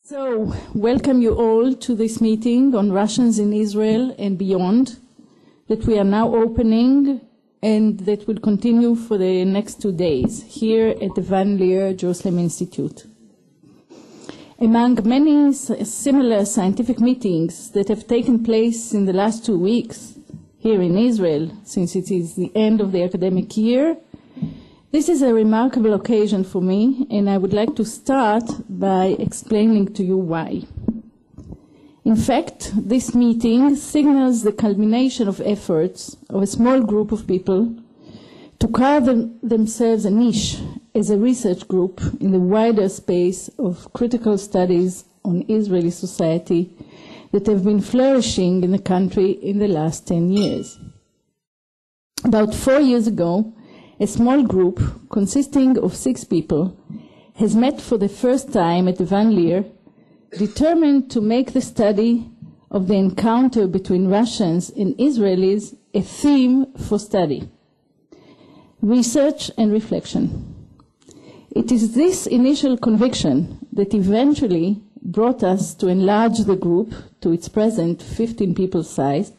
So, welcome you all to this meeting on Russians in Israel and beyond that we are now opening and that will continue for the next 2 days here at the Van Leer Jerusalem Institute. Among many similar scientific meetings that have taken place in the last 2 weeks here in Israel, since it is the end of the academic year, this is a remarkable occasion for me, and I would like to start by explaining to you why. In fact, this meeting signals the culmination of efforts of a small group of people to carve themselves a niche as a research group in the wider space of critical studies on Israeli society that have been flourishing in the country in the last 10 years. About 4 years ago, a small group consisting of 6 people has met for the first time at the Van Leer, determined to make the study of the encounter between Russians and Israelis a theme for study, research and reflection. It is this initial conviction that eventually brought us to enlarge the group to its present 15 people size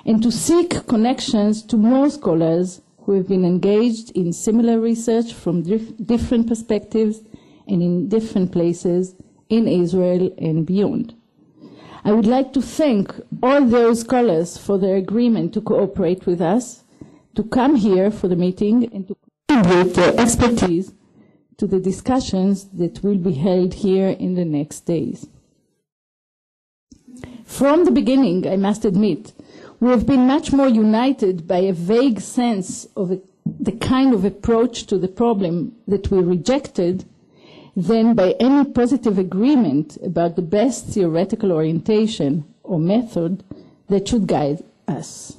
and to seek connections to more scholars who have been engaged in similar research from different perspectives and in different places in Israel and beyond. I would like to thank all those scholars for their agreement to cooperate with us, to come here for the meeting, and to contribute their expertise to the discussions that will be held here in the next days. From the beginning, I must admit, we have been much more united by a vague sense of the kind of approach to the problem that we rejected than by any positive agreement about the best theoretical orientation or method that should guide us.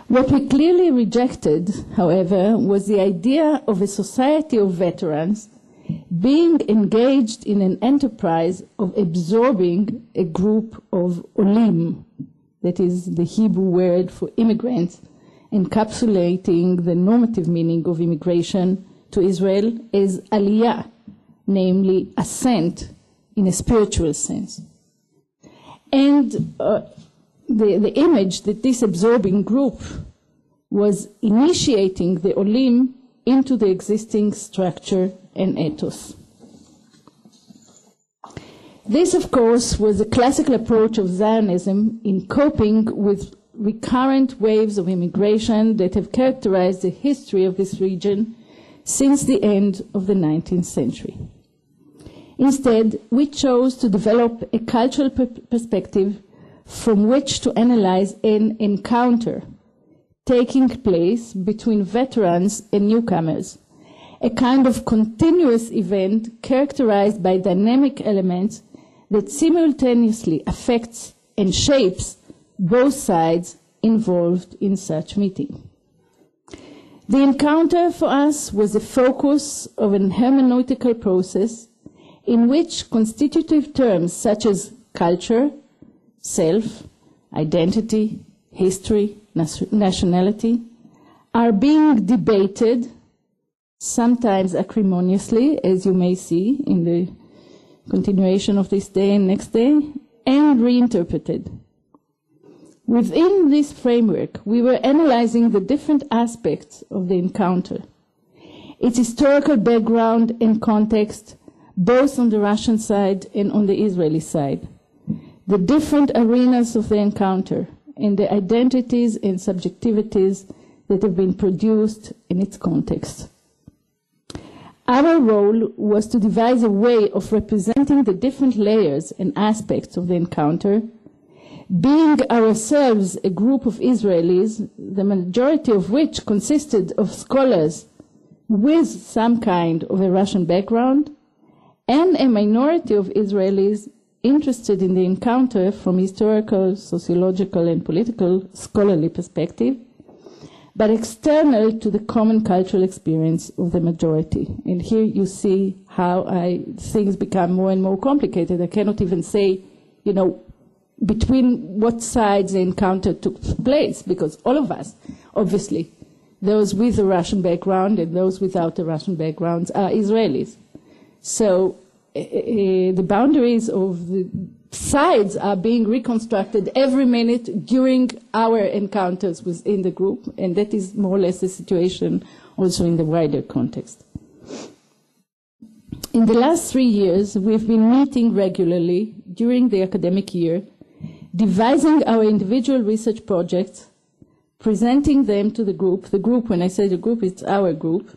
What we clearly rejected, however, was the idea of a society of veterans being engaged in an enterprise of absorbing a group of olim, that is the Hebrew word for immigrants, encapsulating the normative meaning of immigration to Israel as aliyah, namely ascent in a spiritual sense. And the image that this absorbing group was initiating the olim into the existing structure and ethos. This, of course, was a classical approach of Zionism in coping with recurrent waves of immigration that have characterized the history of this region since the end of the 19th century. Instead, we chose to develop a cultural perspective from which to analyze an encounter taking place between veterans and newcomers, a kind of continuous event characterized by dynamic elements that simultaneously affects and shapes both sides involved in such meeting. The encounter for us was the focus of an hermeneutical process in which constitutive terms such as culture, self, identity, history, nationality are being debated, sometimes acrimoniously, as you may see in the continuation of this day and next day, and reinterpreted. Within this framework, we were analyzing the different aspects of the encounter, its historical background and context, both on the Russian side and on the Israeli side, the different arenas of the encounter, and the identities and subjectivities that have been produced in its context. Our role was to devise a way of representing the different layers and aspects of the encounter, being ourselves a group of Israelis, the majority of which consisted of scholars with some kind of a Russian background, and a minority of Israelis interested in the encounter from historical, sociological, and political scholarly perspective, but external to the common cultural experience of the majority. And here you see how things become more and more complicated. I cannot even say, between what sides the encounter took place, because all of us, obviously, those with a Russian background and those without a Russian background are Israelis. So the boundaries of the sides are being reconstructed every minute during our encounters within the group, and that is more or less the situation also in the wider context. In the last 3 years, we've been meeting regularly during the academic year, devising our individual research projects, presenting them to the group, when I say the group, it's our group,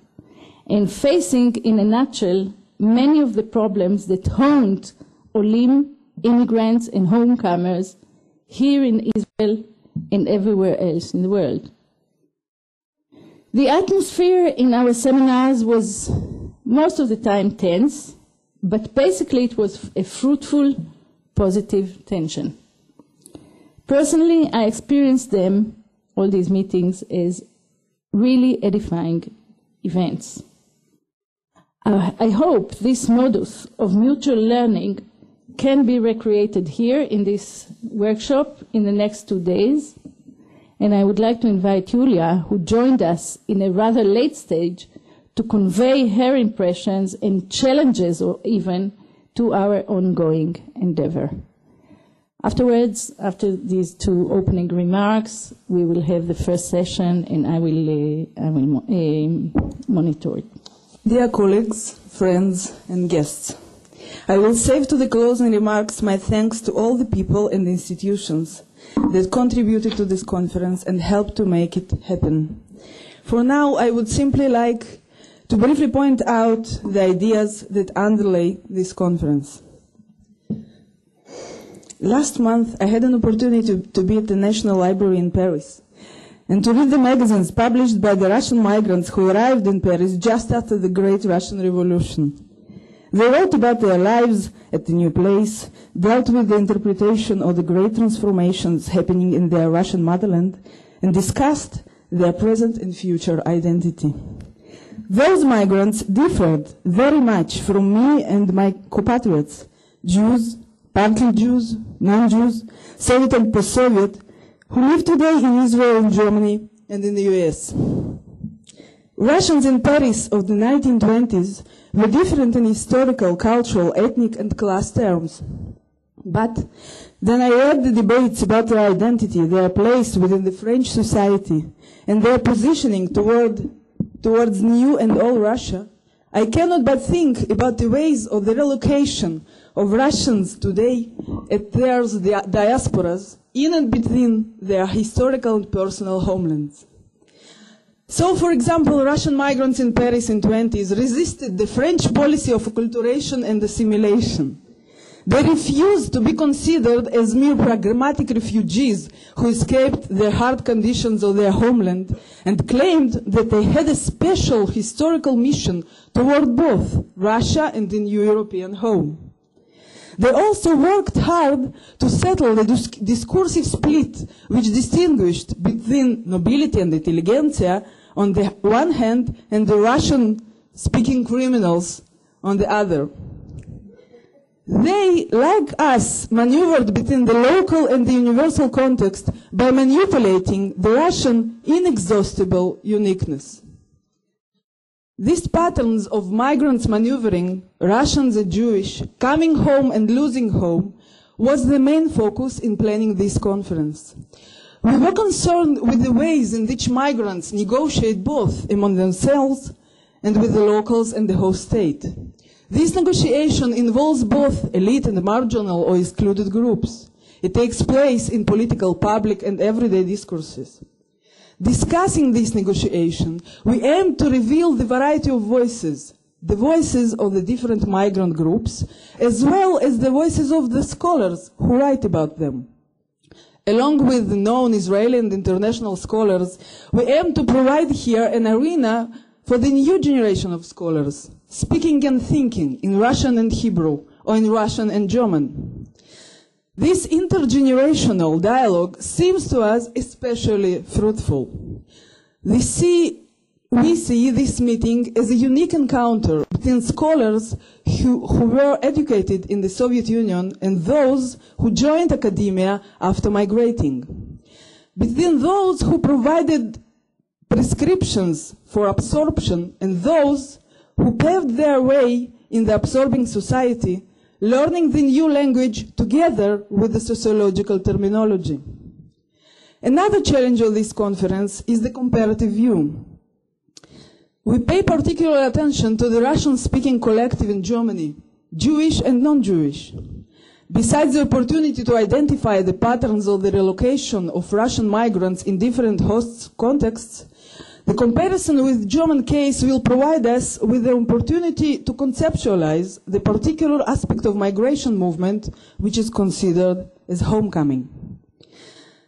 and facing, in a nutshell, many of the problems that haunt Olim, immigrants, and homecomers here in Israel and everywhere else in the world. The atmosphere in our seminars was most of the time tense, but basically it was a fruitful, positive tension. Personally, I experienced them, all these meetings, as really edifying events. I hope this modus of mutual learning can be recreated here in this workshop in the next 2 days. And I would like to invite Julia, who joined us in a rather late stage, to convey her impressions and challenges, or even, to our ongoing endeavor. Afterwards, after these 2 opening remarks, we will have the first session, and I will monitor it. Dear colleagues, friends, and guests, I will save to the closing remarks my thanks to all the people and institutions that contributed to this conference and helped to make it happen. For now, I would simply like to briefly point out the ideas that underlay this conference. Last month, I had an opportunity to be at the National Library in Paris and to read the magazines published by the Russian migrants who arrived in Paris just after the Great Russian Revolution. They wrote about their lives at the new place, dealt with the interpretation of the great transformations happening in their Russian motherland, and discussed their present and future identity. Those migrants differed very much from me and my compatriots, Jews, partly Jews, non-Jews, Soviet and post-Soviet, who live today in Israel and Germany and in the US. Russians in Paris of the 1920s were different in historical, cultural, ethnic, and class terms. But then I read the debates about their identity, their place within the French society, and their positioning towards new and old Russia. I cannot but think about the ways of the relocation of Russians today at their diasporas in and between their historical and personal homelands. So, for example, Russian migrants in Paris in the 20s resisted the French policy of acculturation and assimilation. They refused to be considered as mere pragmatic refugees who escaped the hard conditions of their homeland and claimed that they had a special historical mission toward both Russia and the new European home. They also worked hard to settle the discursive split which distinguished between nobility and intelligentsia on the one hand and the Russian-speaking criminals on the other. They, like us, maneuvered between the local and the universal context by manipulating the Russian inexhaustible uniqueness. These patterns of migrants maneuvering, Russians and Jewish, coming home and losing home, was the main focus in planning this conference. We were concerned with the ways in which migrants negotiate both among themselves and with the locals and the host state. This negotiation involves both elite and marginal or excluded groups. It takes place in political, public, and everyday discourses. Discussing this negotiation, we aim to reveal the variety of voices, the voices of the different migrant groups, as well as the voices of the scholars who write about them. Along with the known Israeli and international scholars, we aim to provide here an arena for the new generation of scholars, speaking and thinking in Russian and Hebrew, or in Russian and German. This intergenerational dialogue seems to us especially fruitful. We see this meeting as a unique encounter between scholars who were educated in the Soviet Union and those who joined academia after migrating. Between those who provided prescriptions for absorption and those who paved their way in the absorbing society, learning the new language together with the sociological terminology. Another challenge of this conference is the comparative view. We pay particular attention to the Russian-speaking collective in Germany, Jewish and non-Jewish. Besides the opportunity to identify the patterns of the relocation of Russian migrants in different host contexts, the comparison with German case will provide us with the opportunity to conceptualize the particular aspect of migration movement which is considered as homecoming.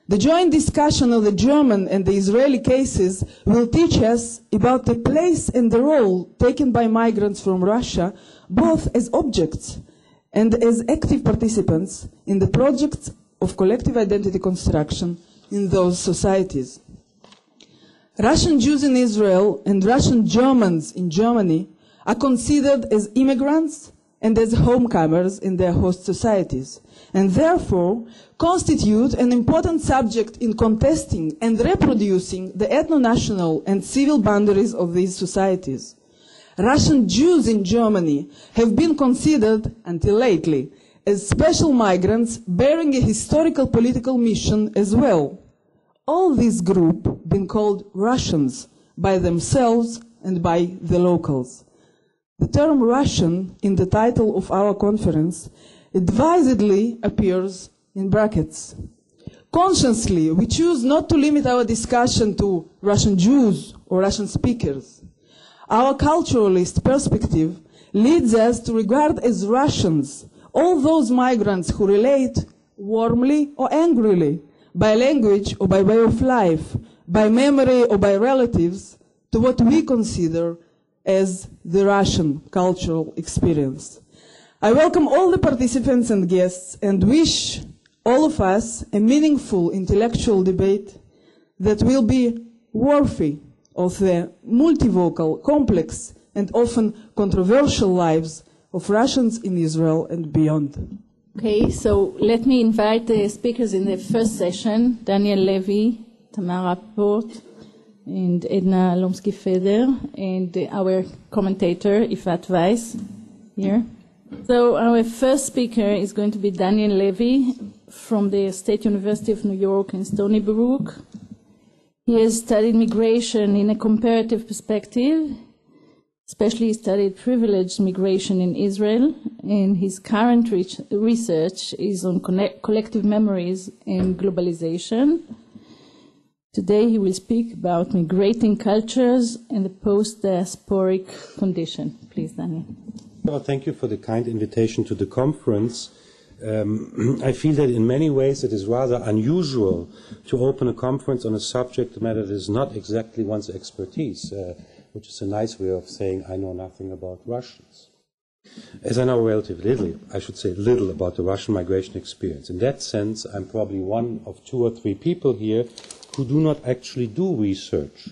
The joint discussion of the German and the Israeli cases will teach us about the place and the role taken by migrants from Russia, both as objects and as active participants in the projects of collective identity construction in those societies. Russian Jews in Israel and Russian Germans in Germany are considered as immigrants and as homecomers in their host societies, and therefore constitute an important subject in contesting and reproducing the ethno-national and civil boundaries of these societies. Russian Jews in Germany have been considered, until lately, as special migrants bearing a historical political mission as well. All this group been called Russians by themselves and by the locals. The term Russian in the title of our conference advisedly appears in brackets. Consciously, we choose not to limit our discussion to Russian Jews or Russian speakers. Our culturalist perspective leads us to regard as Russians all those migrants who relate warmly or angrily, by language or by way of life, by memory or by relatives, to what we consider as the Russian cultural experience. I welcome all the participants and guests and wish all of us a meaningful intellectual debate that will be worthy of the multivocal, complex, and often controversial lives of Russians in Israel and beyond. Okay, so let me invite the speakers in the first session, Daniel Levy, Tamar Rapoport, and Edna Lomsky-Feder, and our commentator, Yfaat Weiss, here. So our first speaker is going to be Daniel Levy from the State University of New York in Stony Brook. He has studied migration in a comparative perspective, especially studied privileged migration in Israel, and his current research is on collective memories and globalization. Today he will speak about migrating cultures and the post-diasporic condition. Please, Daniel. Well, thank you for the kind invitation to the conference. I feel that in many ways it is rather unusual to open a conference on a subject matter that is not exactly one's expertise, which is a nice way of saying I know nothing about Russians. As I know relatively little, I should say little about the Russian migration experience. In that sense, I'm probably one of 2 or 3 people here who do not actually do research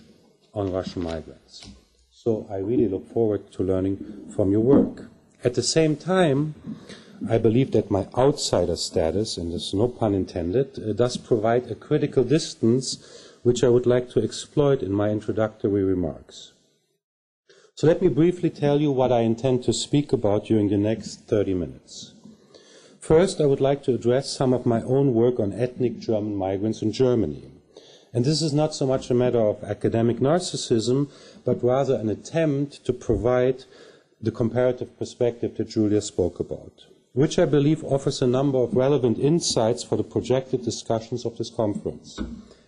on Russian migrants. So I really look forward to learning from your work. At the same time, I believe that my outsider status, and there's no pun intended, does provide a critical distance which I would like to exploit in my introductory remarks. So let me briefly tell you what I intend to speak about during the next 30 minutes. First, I would like to address some of my own work on ethnic German migrants in Germany. And this is not so much a matter of academic narcissism, but rather an attempt to provide the comparative perspective that Julia spoke about, which I believe offers a number of relevant insights for the projected discussions of this conference.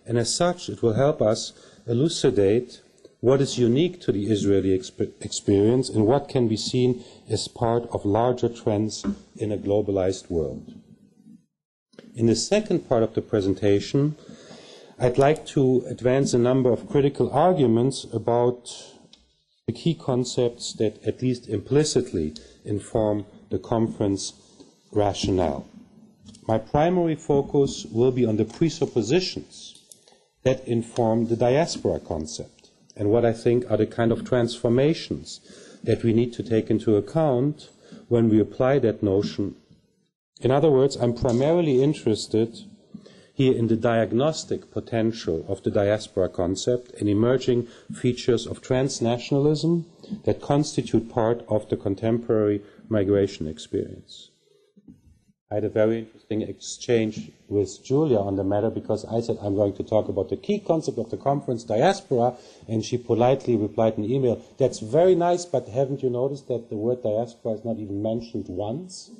And as such, it will help us elucidate what is unique to the Israeli experience and what can be seen as part of larger trends in a globalized world. In the second part of the presentation, I'd like to advance a number of critical arguments about the key concepts that at least implicitly inform the conference rationale. My primary focus will be on the presuppositions that inform the diaspora concept and what I think are the kind of transformations that we need to take into account when we apply that notion. In other words, I'm primarily interested here in the diagnostic potential of the diaspora concept and emerging features of transnationalism that constitute part of the contemporary migration experience. I had a very interesting exchange with Julia on the matter because I said I'm going to talk about the key concept of the conference, diaspora, and she politely replied in an email, that's very nice, but haven't you noticed that the word diaspora is not even mentioned once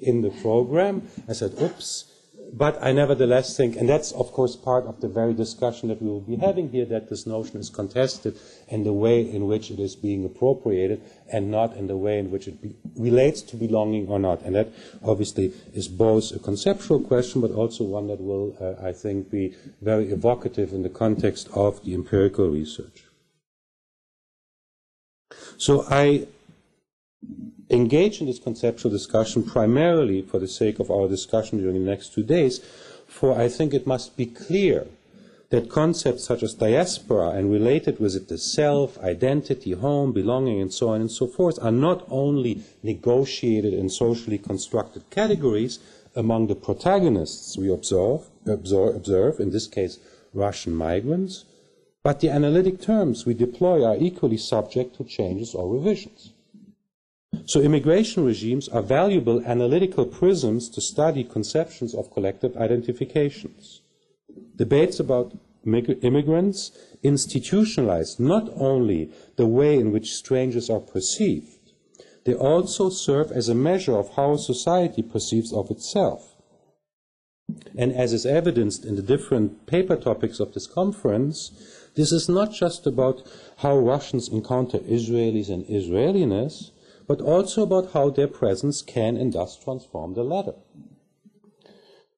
in the program? I said, oops. But I nevertheless think, and that's of course part of the very discussion that we will be having here, that this notion is contested and the way in which it is being appropriated and not in the way in which it relates to belonging or not. And that obviously is both a conceptual question but also one that will, I think, be very evocative in the context of the empirical research. So I engage in this conceptual discussion primarily for the sake of our discussion during the next 2 days, for I think it must be clear that concepts such as diaspora and related with it the self, identity, home, belonging, and so on and so forth are not only negotiated in socially constructed categories among the protagonists we observe, in this case Russian migrants, but the analytic terms we deploy are equally subject to changes or revisions. So immigration regimes are valuable analytical prisms to study conceptions of collective identifications. Debates about immigrants institutionalize not only the way in which strangers are perceived, they also serve as a measure of how a society perceives of itself. And as is evidenced in the different paper topics of this conference, this is not just about how Russians encounter Israelis and Israeliness, but also about how their presence can and does transform the latter.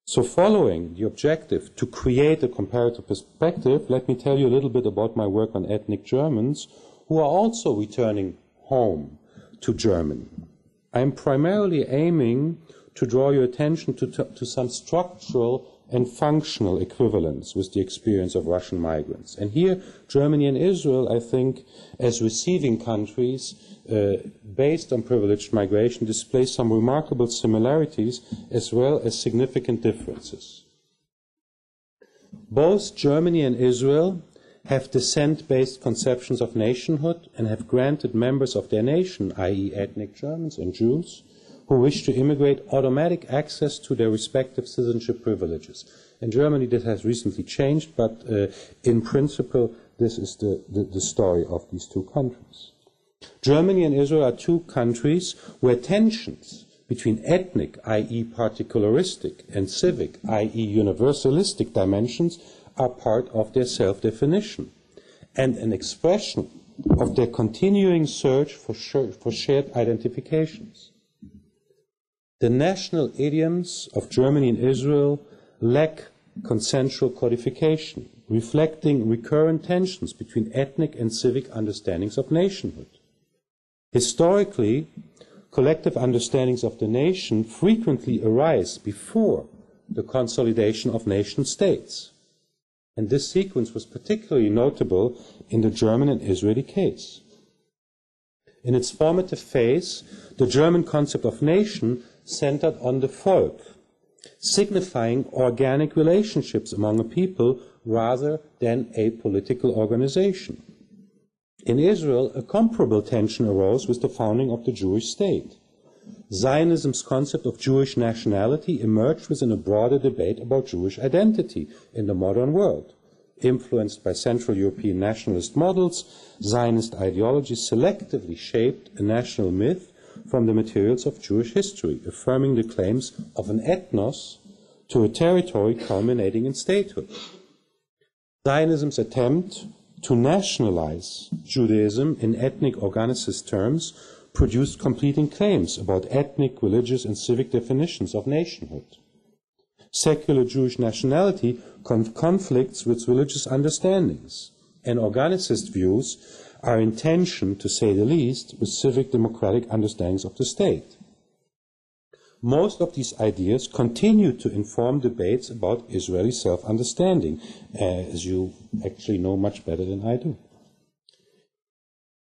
So following the objective to create a comparative perspective, let me tell you a little bit about my work on ethnic Germans who are also returning home to Germany. I am primarily aiming to draw your attention to some structural and functional equivalence with the experience of Russian migrants. And here, Germany and Israel, I think, as receiving countries based on privileged migration, display some remarkable similarities as well as significant differences. Both Germany and Israel have descent-based conceptions of nationhood and have granted members of their nation, i.e. ethnic Germans and Jews, who wish to immigrate automatic access to their respective citizenship privileges. In Germany, this has recently changed, but in principle, this is the story of these two countries. Germany and Israel are two countries where tensions between ethnic, i.e. particularistic, and civic, i.e. universalistic dimensions are part of their self-definition and an expression of their continuing search for shared identifications. The national idioms of Germany and Israel lack consensual codification, reflecting recurrent tensions between ethnic and civic understandings of nationhood. Historically, collective understandings of the nation frequently arise before the consolidation of nation-states. And this sequence was particularly notable in the German and Israeli case. In its formative phase, the German concept of nation centered on the Volk, signifying organic relationships among a people rather than a political organization. In Israel, a comparable tension arose with the founding of the Jewish state. Zionism's concept of Jewish nationality emerged within a broader debate about Jewish identity in the modern world. Influenced by Central European nationalist models, Zionist ideology selectively shaped a national myth from the materials of Jewish history, affirming the claims of an ethnos to a territory culminating in statehood. Zionism's attempt to nationalize Judaism in ethnic organicist terms produced competing claims about ethnic, religious, and civic definitions of nationhood. Secular Jewish nationality conflicts with religious understandings, and organicist views are in tension, to say the least, with civic democratic understandings of the state. Most of these ideas continue to inform debates about Israeli self-understanding, as you actually know much better than I do.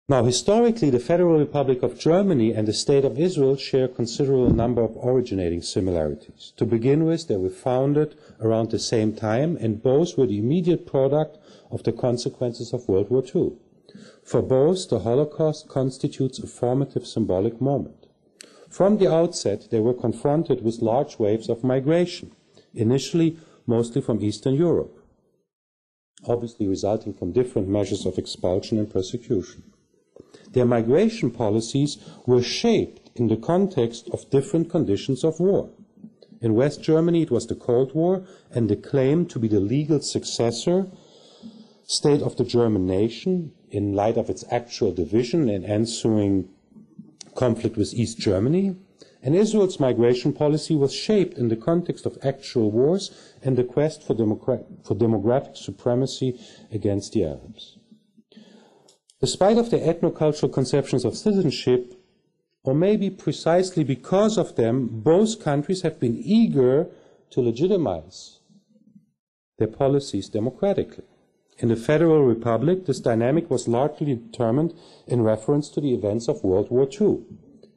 Now, historically, the Federal Republic of Germany and the State of Israel share a considerable number of originating similarities. To begin with, they were founded around the same time, and both were the immediate product of the consequences of World War II. For both, the Holocaust constitutes a formative symbolic moment. From the outset, they were confronted with large waves of migration, initially mostly from Eastern Europe, obviously resulting from different measures of expulsion and persecution. Their migration policies were shaped in the context of different conditions of war. In West Germany, it was the Cold War and the claim to be the legal successor state of the German nation in light of its actual division and ensuing conflict with East Germany. And Israel's migration policy was shaped in the context of actual wars and the quest for demographic supremacy against the Arabs. Despite of their ethnocultural conceptions of citizenship, or maybe precisely because of them, both countries have been eager to legitimize their policies democratically. In the Federal Republic, this dynamic was largely determined in reference to the events of World War II.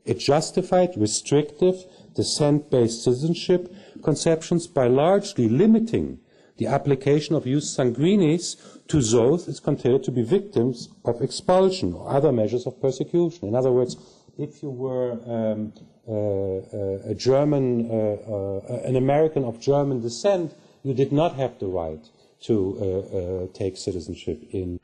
It justified restrictive, descent-based citizenship conceptions by largely limiting the application of jus sanguinis to those is considered to be victims of expulsion or other measures of persecution. In other words, if you were a German, an American of German descent, you did not have the right to take citizenship in.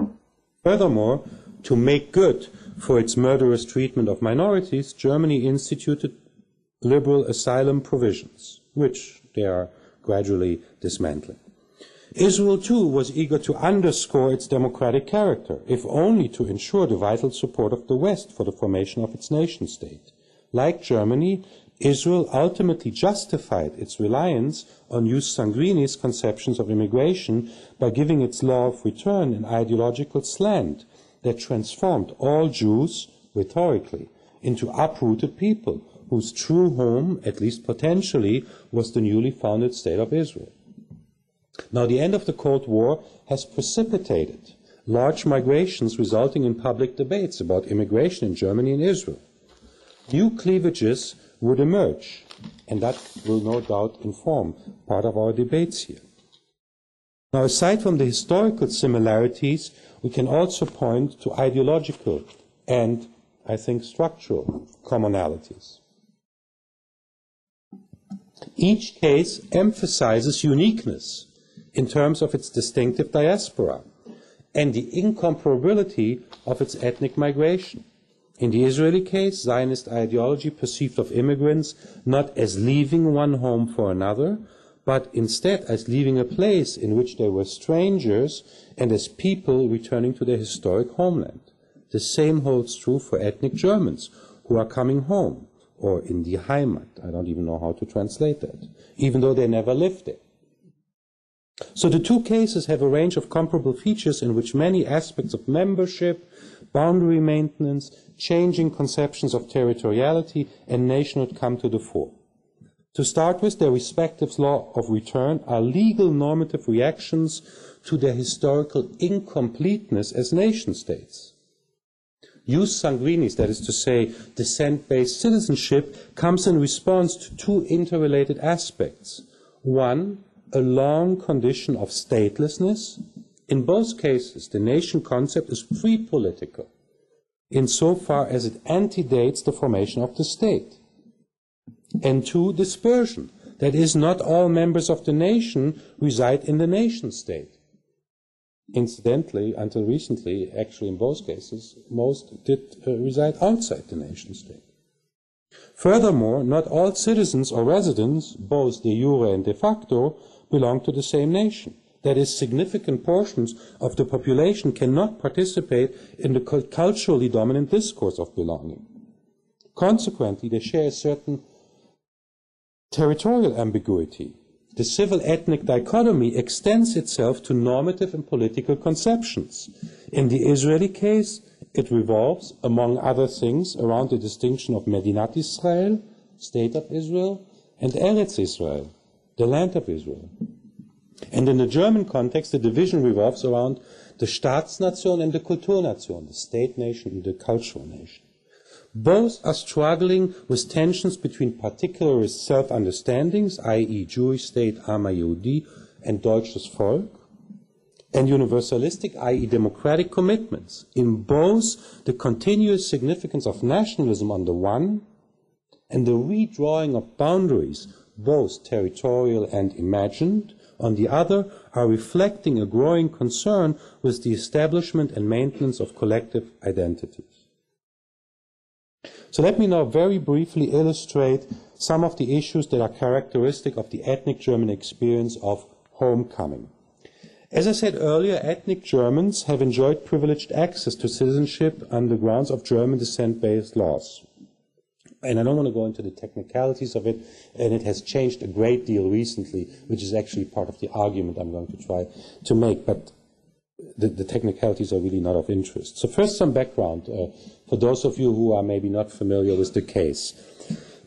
Furthermore, to make good for its murderous treatment of minorities, Germany instituted liberal asylum provisions, which they are gradually dismantling. Israel, too, was eager to underscore its democratic character, if only to ensure the vital support of the West for the formation of its nation-state. Like Germany, Israel ultimately justified its reliance on jus sanguinis conceptions of immigration by giving its law of return an ideological slant that transformed all Jews, rhetorically, into uprooted people whose true home, at least potentially, was the newly founded State of Israel. Now, the end of the Cold War has precipitated large migrations resulting in public debates about immigration in Germany and Israel. New cleavages would emerge, and that will no doubt inform part of our debates here. Now, aside from the historical similarities, we can also point to ideological and, I think, structural commonalities. Each case emphasizes uniqueness in terms of its distinctive diaspora and the incomparability of its ethnic migration. In the Israeli case, Zionist ideology perceived of immigrants not as leaving one home for another, but instead as leaving a place in which they were strangers and as people returning to their historic homeland. The same holds true for ethnic Germans who are coming home, or in die Heimat. I don't even know how to translate that, even though they never lived there. So the two cases have a range of comparable features in which many aspects of membership, boundary maintenance, changing conceptions of territoriality and nationhood come to the fore. To start with, their respective law of return are legal normative reactions to their historical incompleteness as nation-states. Jus sanguinis, that is to say, descent-based citizenship, comes in response to two interrelated aspects. One, a long condition of statelessness. In both cases, the nation concept is pre-political, insofar as it antedates the formation of the state. And two, dispersion. That is, not all members of the nation reside in the nation-state. Incidentally, until recently, actually in both cases, most did reside outside the nation-state. Furthermore, not all citizens or residents, both de jure and de facto, belong to the same nation. That is, significant portions of the population cannot participate in the culturally dominant discourse of belonging. Consequently, they share a certain territorial ambiguity. The civil-ethnic dichotomy extends itself to normative and political conceptions. In the Israeli case, it revolves, among other things, around the distinction of Medinat Israel, State of Israel, and Eretz Israel, the land of Israel. And in the German context, the division revolves around the Staatsnation and the Kulturnation, the state nation and the cultural nation. Both are struggling with tensions between particularist self-understandings, i.e. Jewish state, Am Yehudi, and deutsches Volk, and universalistic, i.e. democratic commitments. In both, the continuous significance of nationalism on the one, and the redrawing of boundaries, both territorial and imagined, on the other, are reflecting a growing concern with the establishment and maintenance of collective identities. So let me now very briefly illustrate some of the issues that are characteristic of the ethnic German experience of homecoming. As I said earlier, ethnic Germans have enjoyed privileged access to citizenship on the grounds of German descent-based laws. And I don't want to go into the technicalities of it, and it has changed a great deal recently, which is actually part of the argument I'm going to try to make, but the technicalities are really not of interest. So first, some background for those of you who are maybe not familiar with the case.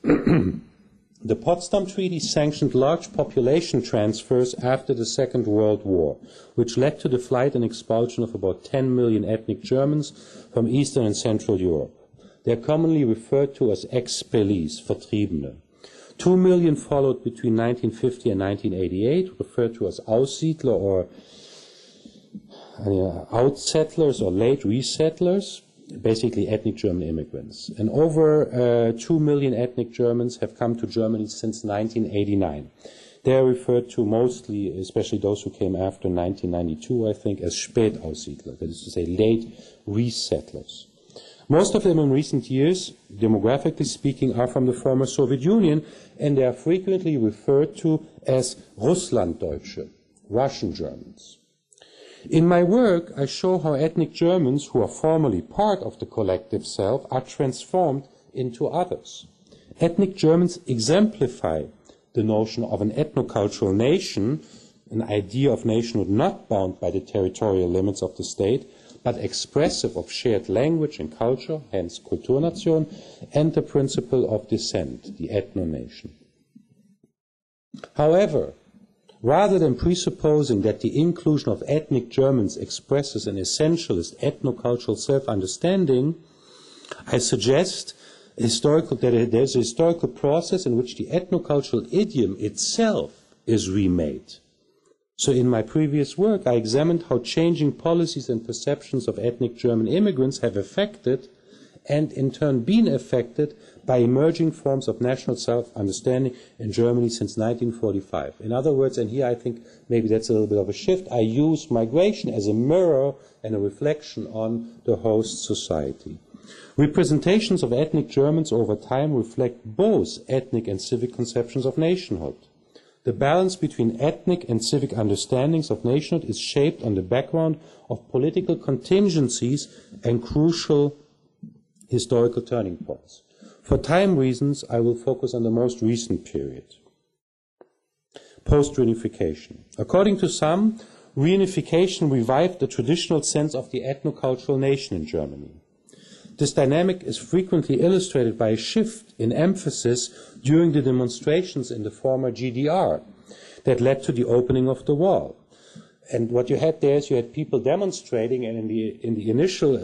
The Potsdam Treaty sanctioned large population transfers after the Second World War, which led to the flight and expulsion of about 10 million ethnic Germans from Eastern and Central Europe. They are commonly referred to as expellees, Vertriebene. 2 million followed between 1950 and 1988, referred to as Aussiedler or outsettlers or late resettlers, basically ethnic German immigrants. And over 2 million ethnic Germans have come to Germany since 1989. They are referred to mostly, especially those who came after 1992, I think, as Spätaussiedler, that is to say, late resettlers. Most of them in recent years, demographically speaking, are from the former Soviet Union, and they are frequently referred to as Russlanddeutsche, Russian Germans. In my work, I show how ethnic Germans, who are formerly part of the collective self, are transformed into others. Ethnic Germans exemplify the notion of an ethnocultural nation, an idea of nationhood not bound by the territorial limits of the state, but expressive of shared language and culture, hence Kulturnation, and the principle of descent, the ethno-nation. However, rather than presupposing that the inclusion of ethnic Germans expresses an essentialist ethnocultural self-understanding, I suggest that there's a historical process in which the ethnocultural idiom itself is remade. So in my previous work, I examined how changing policies and perceptions of ethnic German immigrants have affected and in turn been affected by emerging forms of national self-understanding in Germany since 1945. In other words, and here I think maybe that's a little bit of a shift, I use migration as a mirror and a reflection on the host society. Representations of ethnic Germans over time reflect both ethnic and civic conceptions of nationhood. The balance between ethnic and civic understandings of nationhood is shaped on the background of political contingencies and crucial historical turning points. For time reasons, I will focus on the most recent period. Post-reunification. According to some, reunification revived the traditional sense of the ethnocultural nation in Germany. This dynamic is frequently illustrated by a shift in emphasis during the demonstrations in the former GDR that led to the opening of the wall. And what you had there is you had people demonstrating, and in the initial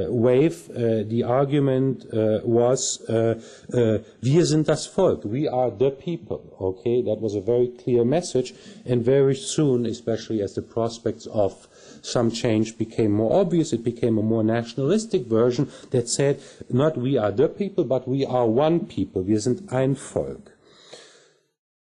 wave, the argument was, wir sind das Volk, we are the people. Okay, that was a very clear message, and very soon, especially as the prospects of some change became more obvious, it became a more nationalistic version that said, not we are the people, but we are one people, wir sind ein Volk.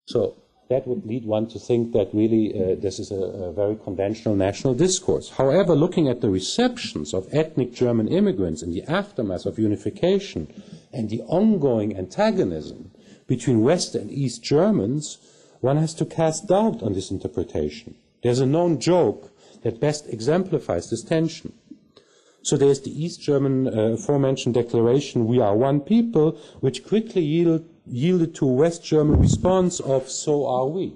So that would lead one to think that really this is a very conventional national discourse. However, looking at the receptions of ethnic German immigrants in the aftermath of unification and the ongoing antagonism between West and East Germans, one has to cast doubt on this interpretation. There's a known joke that best exemplifies this tension. So there's the East German aforementioned declaration, we are one people, which quickly yielded to a West German response of, so are we.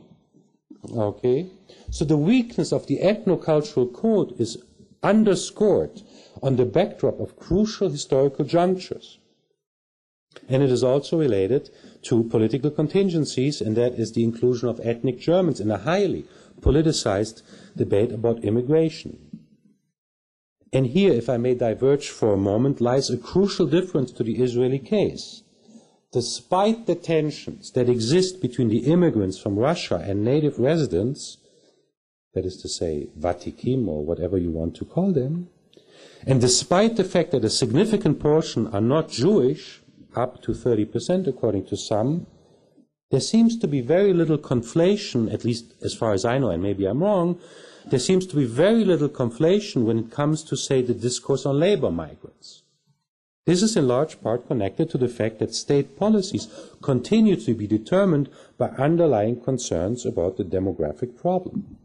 Okay? So the weakness of the ethnocultural code is underscored on the backdrop of crucial historical junctures. And it is also related to political contingencies, and that is the inclusion of ethnic Germans in a highly politicized debate about immigration. And here, if I may diverge for a moment, lies a crucial difference to the Israeli case. Despite the tensions that exist between the immigrants from Russia and native residents, that is to say, Vatikim or whatever you want to call them, and despite the fact that a significant portion are not Jewish, up to 30% according to some, there seems to be very little conflation, at least as far as I know, and maybe I'm wrong, there seems to be very little conflation when it comes to, say, the discourse on labor migrants. This is in large part connected to the fact that state policies continue to be determined by underlying concerns about the demographic problem.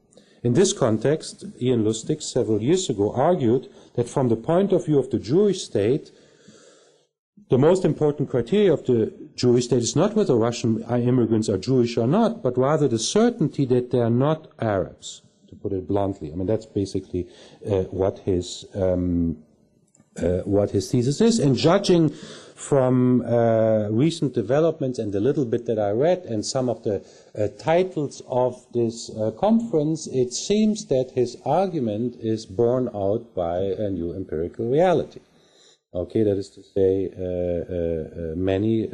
In this context, Ian Lustig several years ago argued that from the point of view of the Jewish state, the most important criteria of the Jewish state is not whether Russian immigrants are Jewish or not, but rather the certainty that they are not Arabs, to put it bluntly. I mean, that's basically what his thesis is. And judging from recent developments and the little bit that I read and some of the titles of this conference, it seems that his argument is borne out by a new empirical reality. Okay, that is to say, many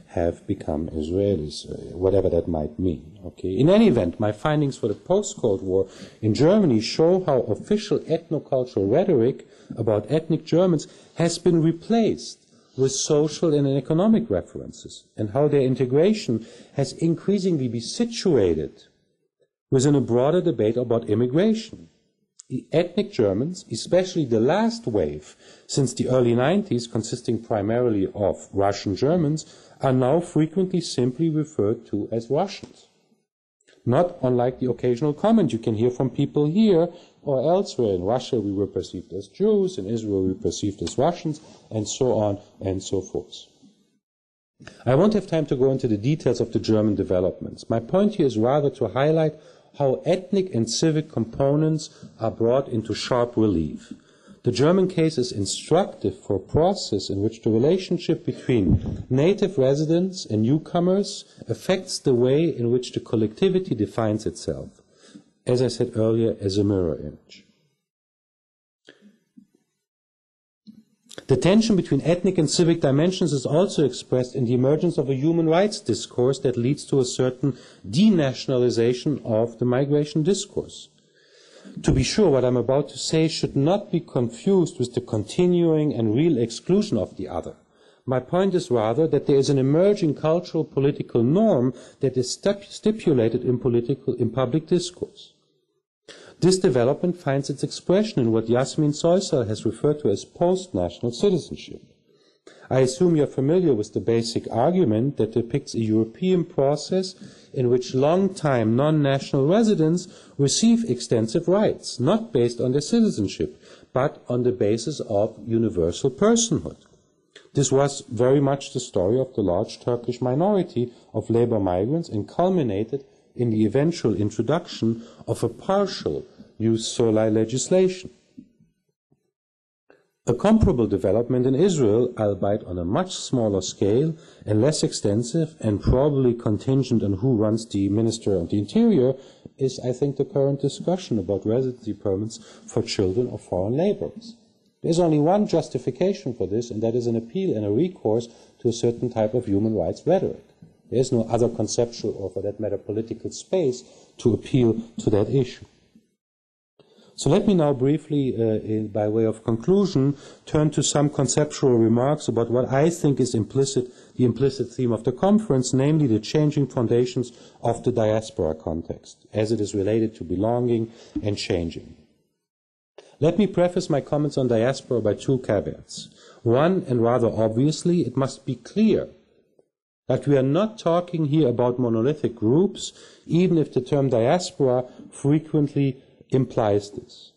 have become Israelis, whatever that might mean. Okay, in any event, my findings for the post-Cold War in Germany show how official ethnocultural rhetoric about ethnic Germans has been replaced with social and economic references, and how their integration has increasingly been situated within a broader debate about immigration. Ethnic Germans, especially the last wave since the early 90s, consisting primarily of Russian Germans, are now frequently simply referred to as Russians. Not unlike the occasional comment you can hear from people here or elsewhere. In Russia we were perceived as Jews, in Israel we were perceived as Russians, and so on and so forth. I won't have time to go into the details of the German developments. My point here is rather to highlight how ethnic and civic components are brought into sharp relief. The German case is instructive for a process in which the relationship between native residents and newcomers affects the way in which the collectivity defines itself, as I said earlier, as a mirror image. The tension between ethnic and civic dimensions is also expressed in the emergence of a human rights discourse that leads to a certain denationalization of the migration discourse. To be sure, what I'm about to say should not be confused with the continuing and real exclusion of the other. My point is rather that there is an emerging cultural political norm that is stipulated in public discourse. This development finds its expression in what Yasmin Soysal has referred to as post-national citizenship. I assume you're familiar with the basic argument that depicts a European process in which long-time non-national residents receive extensive rights, not based on their citizenship, but on the basis of universal personhood. This was very much the story of the large Turkish minority of labor migrants and culminated in the eventual introduction of a partial jus soli legislation. A comparable development in Israel, albeit on a much smaller scale and less extensive and probably contingent on who runs the Minister of the Interior, is, I think, the current discussion about residency permits for children of foreign laborers. There's only one justification for this, and that is an appeal and a recourse to a certain type of human rights rhetoric. There is no other conceptual or, for that matter, political space to appeal to that issue. So let me now briefly, by way of conclusion, turn to some conceptual remarks about what I think is the implicit theme of the conference, namely the changing foundations of the diaspora context, as it is related to belonging and changing. Let me preface my comments on diaspora by two caveats. One, and rather obviously, it must be clear that we are not talking here about monolithic groups, even if the term diaspora frequently implies this.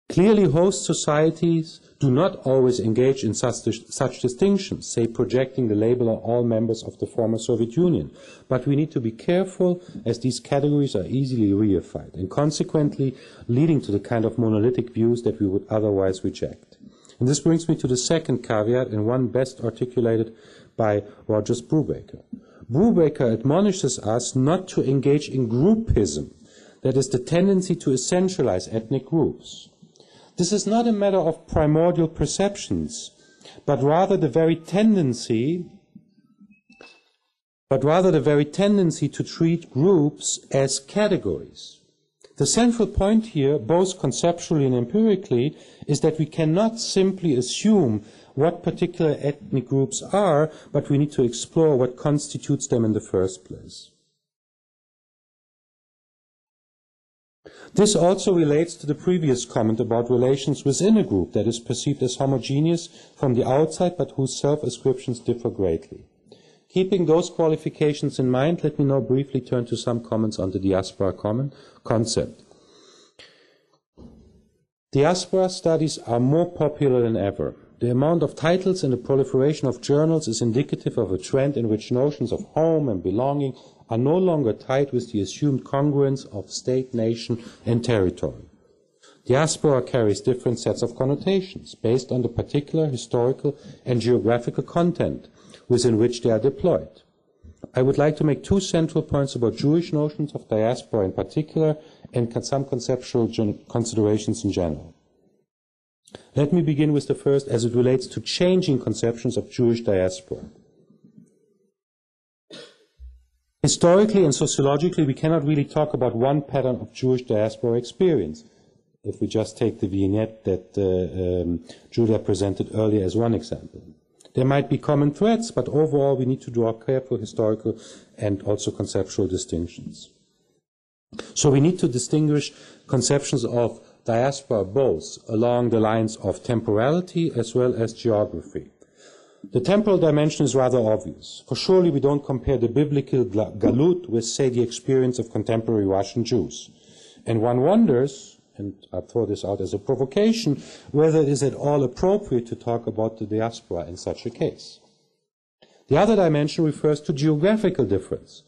Clearly, host societies do not always engage in such distinctions, say projecting the label on all members of the former Soviet Union. But we need to be careful, as these categories are easily reified, and consequently leading to the kind of monolithic views that we would otherwise reject. And this brings me to the second caveat, and one best articulated by Rogers Brubaker. Brubaker admonishes us not to engage in groupism, that is the tendency to essentialize ethnic groups. This is not a matter of primordial perceptions, but rather the very tendency to treat groups as categories. The central point here, both conceptually and empirically, is that we cannot simply assume what particular ethnic groups are, but we need to explore what constitutes them in the first place. This also relates to the previous comment about relations within a group that is perceived as homogeneous from the outside, but whose self-ascriptions differ greatly. Keeping those qualifications in mind, let me now briefly turn to some comments on the diaspora concept. Diaspora studies are more popular than ever. The amount of titles and the proliferation of journals is indicative of a trend in which notions of home and belonging are no longer tied with the assumed congruence of state, nation, and territory. Diaspora carries different sets of connotations based on the particular historical and geographical content within which they are deployed. I would like to make two central points about Jewish notions of diaspora in particular and some conceptual considerations in general. Let me begin with the first as it relates to changing conceptions of Jewish diaspora. Historically and sociologically, we cannot really talk about one pattern of Jewish diaspora experience, if we just take the vignette that Julia presented earlier as one example. There might be common threads, but overall we need to draw careful historical and also conceptual distinctions. So we need to distinguish conceptions of diaspora both along the lines of temporality as well as geography. The temporal dimension is rather obvious. For surely we don't compare the biblical galut with, say, the experience of contemporary Russian Jews. And one wonders, and I throw this out as a provocation, whether it is at all appropriate to talk about the diaspora in such a case. The other dimension refers to geographical difference.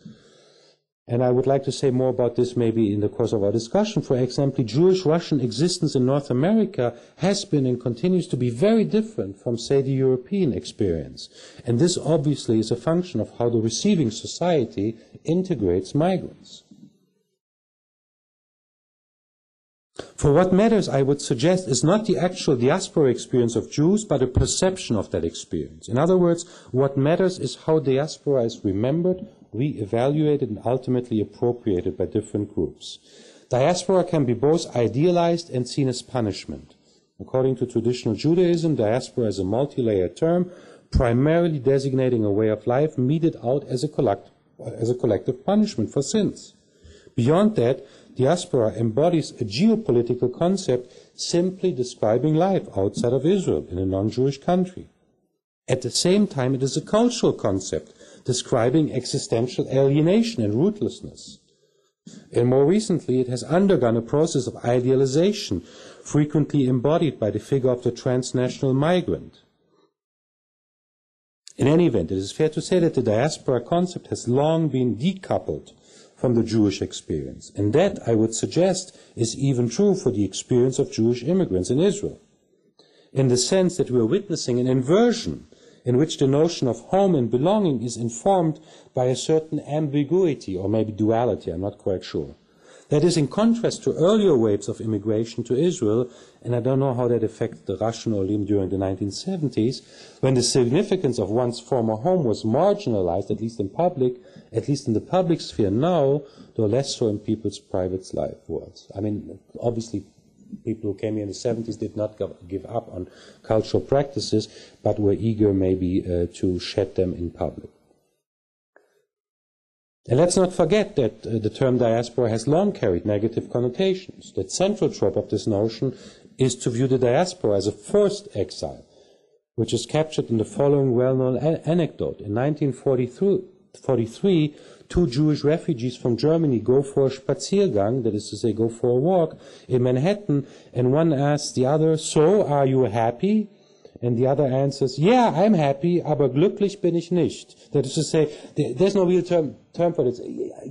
And I would like to say more about this maybe in the course of our discussion. For example, Jewish-Russian existence in North America has been and continues to be very different from, say, the European experience. And this obviously is a function of how the receiving society integrates migrants. For what matters, I would suggest, is not the actual diaspora experience of Jews, but a perception of that experience. In other words, what matters is how diaspora is remembered, re-evaluated, and ultimately appropriated by different groups. Diaspora can be both idealized and seen as punishment. According to traditional Judaism, diaspora is a multi-layered term, primarily designating a way of life meted out as a collective punishment for sins. Beyond that, diaspora embodies a geopolitical concept simply describing life outside of Israel in a non-Jewish country. At the same time, it is a cultural concept describing existential alienation and rootlessness. And more recently, it has undergone a process of idealization, frequently embodied by the figure of the transnational migrant. In any event, it is fair to say that the diaspora concept has long been decoupled from the Jewish experience. And that, I would suggest, is even true for the experience of Jewish immigrants in Israel, in the sense that we are witnessing an inversion in which the notion of home and belonging is informed by a certain ambiguity, or maybe duality, I'm not quite sure. That is in contrast to earlier waves of immigration to Israel, and I don't know how that affected the Russian Olim during the 1970s, when the significance of one's former home was marginalized, at least in the public sphere now, though less so in people's private life worlds. I mean, obviously, people who came here in the 70s did not give up on cultural practices, but were eager maybe to shed them in public. And let's not forget that the term diaspora has long carried negative connotations. The central trope of this notion is to view the diaspora as a forced exile, which is captured in the following well-known anecdote. In 1943, two Jewish refugees from Germany go for a Spaziergang, that is to say, go for a walk in Manhattan, and one asks the other, "So, are you happy?" And the other answers, "Yeah, I'm happy, aber glücklich bin ich nicht." That is to say, there's no real term for this.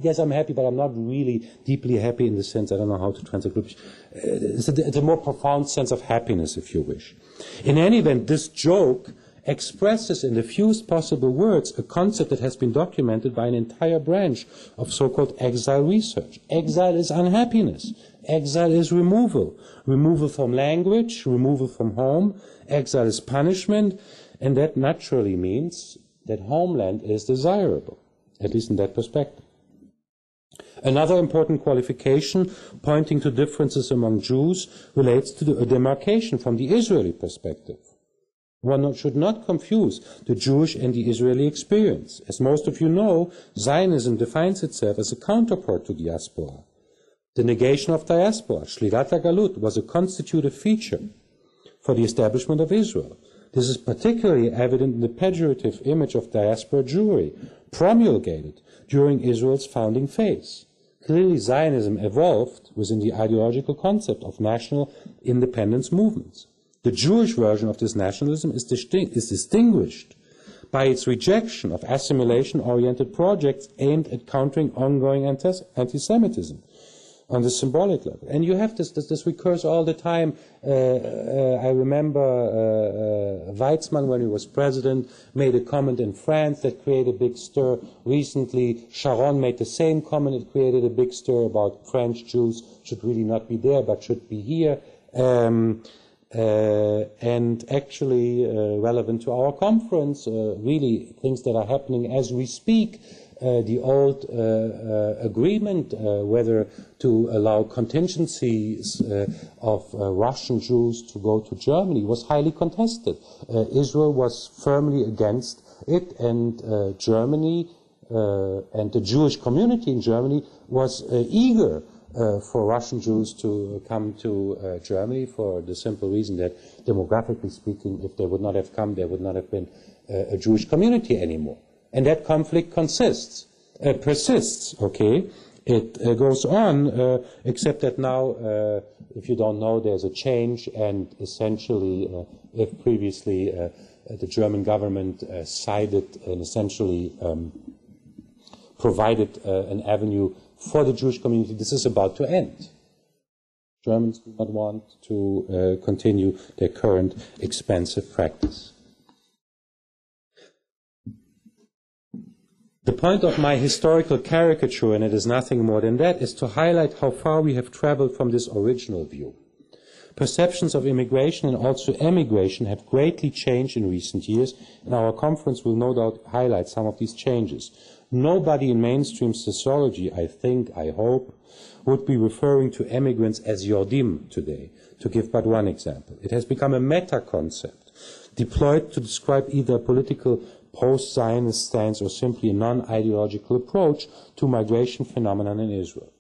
Yes, I'm happy, but I'm not really deeply happy in the sense, I don't know how to translate glücklich. It's a more profound sense of happiness, if you wish. In any event, this joke expresses in the fewest possible words a concept that has been documented by an entire branch of so-called exile research. Exile is unhappiness. Exile is removal. Removal from language, removal from home. Exile is punishment, and that naturally means that homeland is desirable, at least in that perspective. Another important qualification pointing to differences among Jews relates to the demarcation from the Israeli perspective. One should not confuse the Jewish and the Israeli experience. As most of you know, Zionism defines itself as a counterpart to diaspora. The negation of diaspora, Shlilat HaGalut, was a constitutive feature for the establishment of Israel. This is particularly evident in the pejorative image of diaspora Jewry, promulgated during Israel's founding phase. Clearly, Zionism evolved within the ideological concept of national independence movements. The Jewish version of this nationalism is distinguished by its rejection of assimilation-oriented projects aimed at countering ongoing anti-Semitism on the symbolic level. And you have this recurs all the time. I remember Weizmann, when he was president, made a comment in France that created a big stir. Recently, Sharon made the same comment. It created a big stir about French Jews should really not be there, but should be here. And actually, relevant to our conference, really things that are happening as we speak. The old agreement whether to allow contingencies of Russian Jews to go to Germany was highly contested. Israel was firmly against it, and Germany and the Jewish community in Germany was eager for Russian Jews to come to Germany, for the simple reason that, demographically speaking, if they would not have come, there would not have been a Jewish community anymore. And that conflict persists, okay? It goes on, except that now, if you don't know, there's a change, and essentially, if previously the German government sided and essentially provided an avenue for the Jewish community, this is about to end. Germans do not want to continue their current expensive practice. The point of my historical caricature, and it is nothing more than that, is to highlight how far we have traveled from this original view. Perceptions of immigration and also emigration have greatly changed in recent years, and our conference will no doubt highlight some of these changes. Nobody in mainstream sociology, I think, I hope, would be referring to emigrants as Yordim today, to give but one example. It has become a meta-concept, deployed to describe either a political post-Zionist stance or simply a non-ideological approach to migration phenomenon in Israel.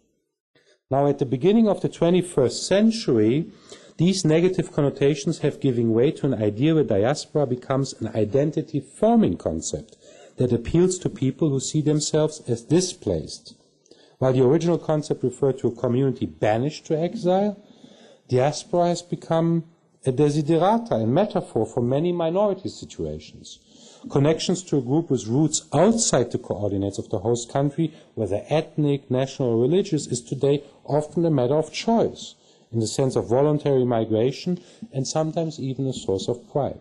Now, at the beginning of the 21st century, these negative connotations have given way to an idea where diaspora becomes an identity-forming concept that appeals to people who see themselves as displaced. While the original concept referred to a community banished to exile, diaspora has become a desiderata and metaphor for many minority situations. Connections to a group with roots outside the coordinates of the host country, whether ethnic, national, or religious, is today often a matter of choice, in the sense of voluntary migration, and sometimes even a source of pride.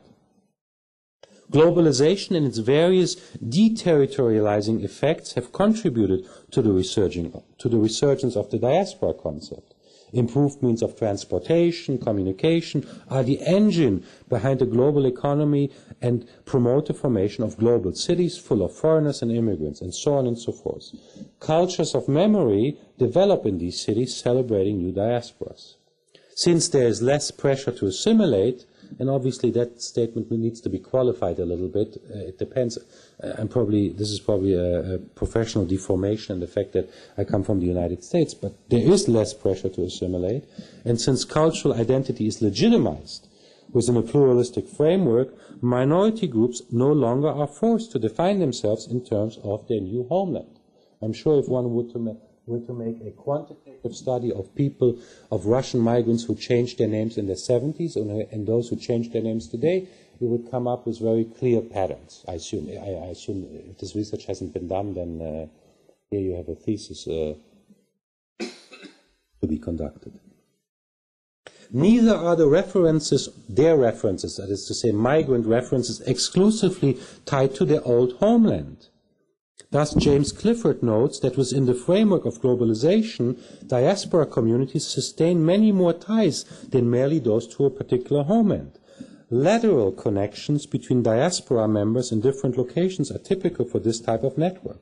Globalization and its various deterritorializing effects have contributed to the resurgence of the diaspora concept. Improved means of transportation, communication are the engine behind the global economy and promote the formation of global cities full of foreigners and immigrants, and so on and so forth. Cultures of memory develop in these cities, celebrating new diasporas. Since there is less pressure to assimilate, and obviously that statement needs to be qualified a little bit. It depends. This is probably a professional deformation in the fact that I come from the United States, but there is less pressure to assimilate. And since cultural identity is legitimized within a pluralistic framework, minority groups no longer are forced to define themselves in terms of their new homeland. I'm sure if one were to make a quantitative study of people, of Russian migrants who changed their names in the 70s and those who changed their names today, we would come up with very clear patterns. I assume if this research hasn't been done, then here you have a thesis to be conducted. Neither are the references, their references, that is to say migrant references, exclusively tied to their old homeland. Thus, James Clifford notes that within the framework of globalization, diaspora communities sustain many more ties than merely those to a particular homeland. Lateral connections between diaspora members in different locations are typical for this type of network.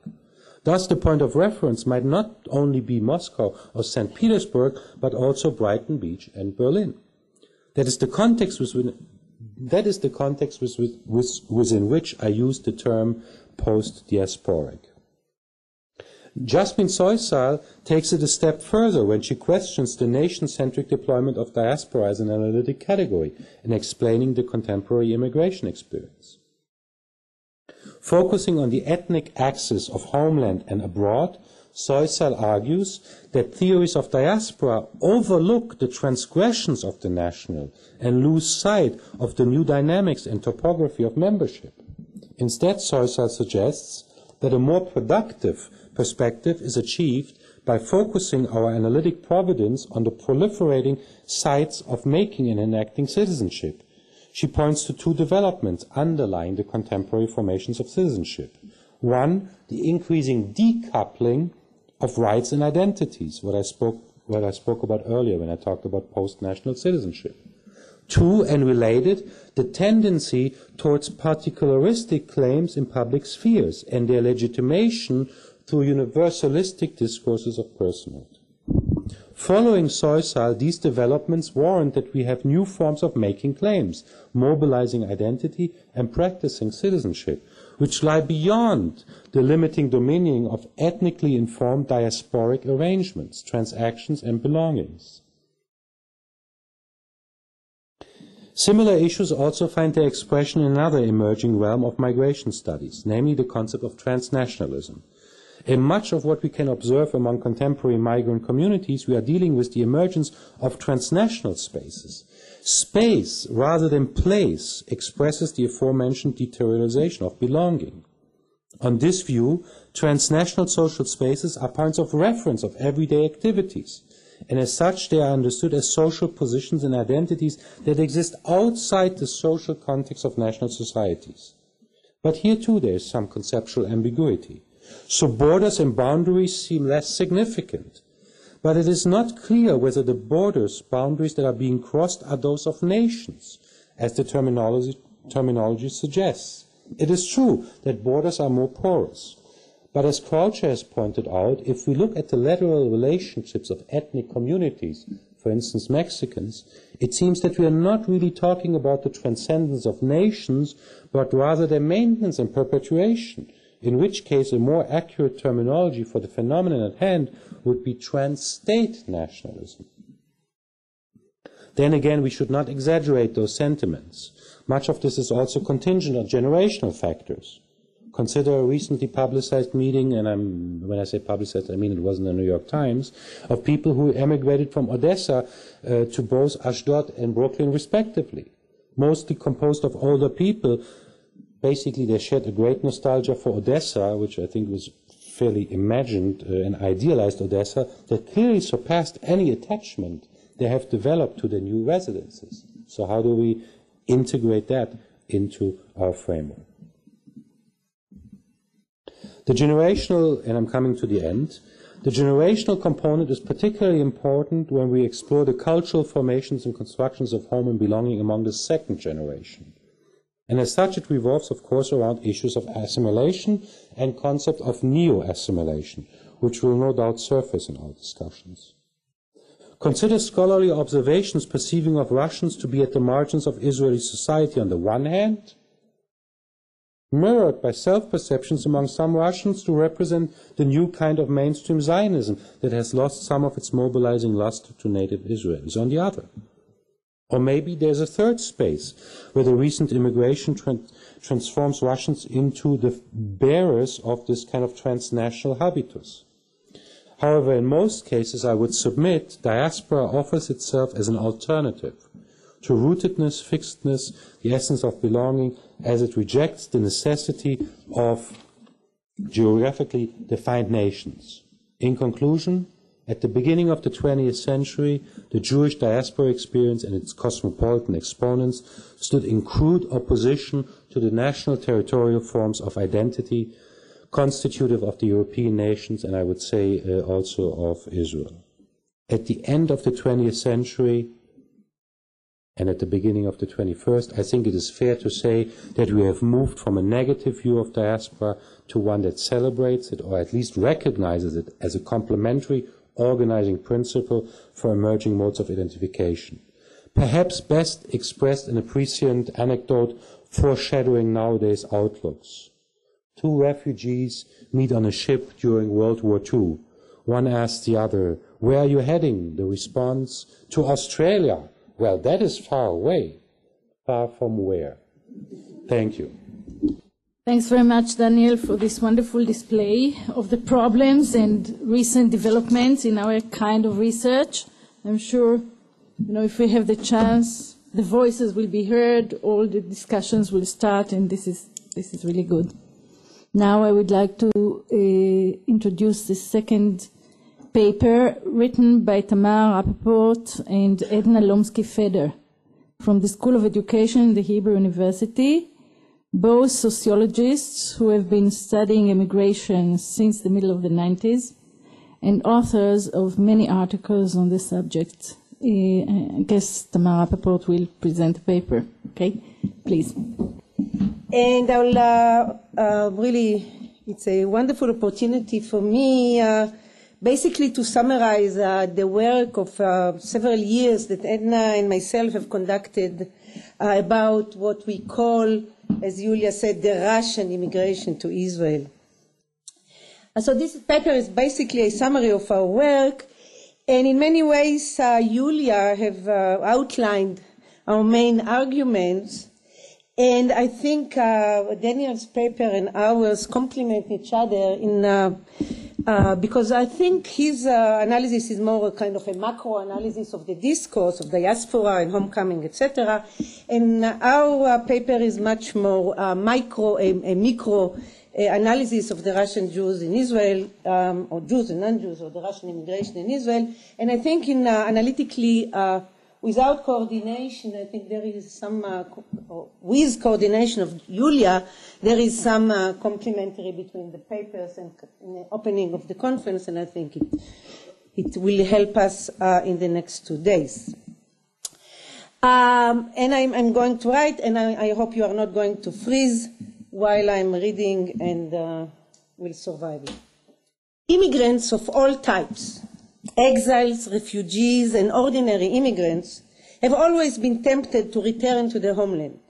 Thus, the point of reference might not only be Moscow or St. Petersburg, but also Brighton Beach and Berlin. That is the context within which I use the term post-diasporic. Jasmine Soysal takes it a step further when she questions the nation-centric deployment of diaspora as an analytic category in explaining the contemporary immigration experience. Focusing on the ethnic axis of homeland and abroad, Soysal argues that theories of diaspora overlook the transgressions of the national and lose sight of the new dynamics and topography of membership. Instead, Soysal suggests that a more productive perspective is achieved by focusing our analytic providence on the proliferating sites of making and enacting citizenship. She points to two developments underlying the contemporary formations of citizenship. One, the increasing decoupling of rights and identities, what I spoke about earlier when I talked about post-national citizenship. Two, and related, the tendency towards particularistic claims in public spheres and their legitimation through universalistic discourses of personhood. Following Soysal, these developments warrant that we have new forms of making claims, mobilizing identity, and practicing citizenship, which lie beyond the limiting dominion of ethnically informed diasporic arrangements, transactions, and belongings. Similar issues also find their expression in another emerging realm of migration studies, namely the concept of transnationalism. In much of what we can observe among contemporary migrant communities, we are dealing with the emergence of transnational spaces. Space, rather than place, expresses the aforementioned deteriorization of belonging. On this view, transnational social spaces are points of reference of everyday activities, and as such they are understood as social positions and identities that exist outside the social context of national societies. But here too there is some conceptual ambiguity. So borders and boundaries seem less significant, but it is not clear whether the boundaries that are being crossed are those of nations, as the terminology suggests. It is true that borders are more porous, but as Croucher has pointed out, if we look at the lateral relationships of ethnic communities, for instance Mexicans, it seems that we are not really talking about the transcendence of nations, but rather their maintenance and perpetuation, in which case a more accurate terminology for the phenomenon at hand would be trans-state nationalism. Then again, we should not exaggerate those sentiments. Much of this is also contingent on generational factors. Consider a recently publicized meeting, and when I say publicized, I mean it was in the New York Times, of people who emigrated from Odessa to both Ashdod and Brooklyn respectively, mostly composed of older people. Basically, they shared a great nostalgia for Odessa, which I think was fairly imagined and idealized Odessa, that clearly surpassed any attachment they have developed to their new residences. So how do we integrate that into our framework? The generational, and I'm coming to the end, the generational component is particularly important when we explore the cultural formations and constructions of home and belonging among the second generation. And as such, it revolves, of course, around issues of assimilation and concept of neo-assimilation, which will no doubt surface in our discussions. Consider scholarly observations perceiving of Russians to be at the margins of Israeli society on the one hand, mirrored by self-perceptions among some Russians to represent the new kind of mainstream Zionism that has lost some of its mobilizing luster to native Israelis on the other. Or maybe there's a third space where the recent immigration transforms Russians into the bearers of this kind of transnational habitus. However, in most cases, I would submit, diaspora offers itself as an alternative to rootedness, fixedness, the essence of belonging, as it rejects the necessity of geographically defined nations. In conclusion, At the beginning of the 20th century, the Jewish diaspora experience and its cosmopolitan exponents stood in crude opposition to the national territorial forms of identity constitutive of the European nations, and I would say also of Israel. At the end of the 20th century and at the beginning of the 21st, I think it is fair to say that we have moved from a negative view of diaspora to one that celebrates it, or at least recognizes it as a complementary organizing principle for emerging modes of identification. Perhaps best expressed in a prescient anecdote foreshadowing nowadays outlooks. Two refugees meet on a ship during World War II. One asks the other, "Where are you heading?" The response, "To Australia." "Well, that is far away." Far from where? Thank you. Thanks very much, Daniel, for this wonderful display of the problems and recent developments in our kind of research. I'm sure, if we have the chance, the voices will be heard, all the discussions will start, and this is really good. Now I would like to introduce the second paper written by Tamar, Rapoport, and Edna Lomsky-Feder from the School of Education in the Hebrew University, both sociologists who have been studying immigration since the middle of the 90s and authors of many articles on the subject. I guess Tamar Rapoport will present the paper. Okay, please. And I'll it's a wonderful opportunity for me basically to summarize the work of several years that Edna and myself have conducted about what we call, as Julia said, the Russian immigration to Israel. So this paper is basically a summary of our work, and in many ways Julia have outlined our main arguments, and I think Daniel's paper and ours complement each other because I think his analysis is more a kind of a macro analysis of the discourse of diaspora and homecoming, etc. And our paper is much more a micro analysis of the Russian Jews in Israel, or Jews and non-Jews, or the Russian immigration in Israel. And I think analytically, without coordination, I think there is some, with coordination of Julia, there is some complementary between the papers and the opening of the conference, and I think it will help us in the next 2 days. And I'm going to write, and I hope you are not going to freeze while I'm reading, and will survive it. Immigrants of all types, exiles, refugees, and ordinary immigrants have always been tempted to return to their homeland.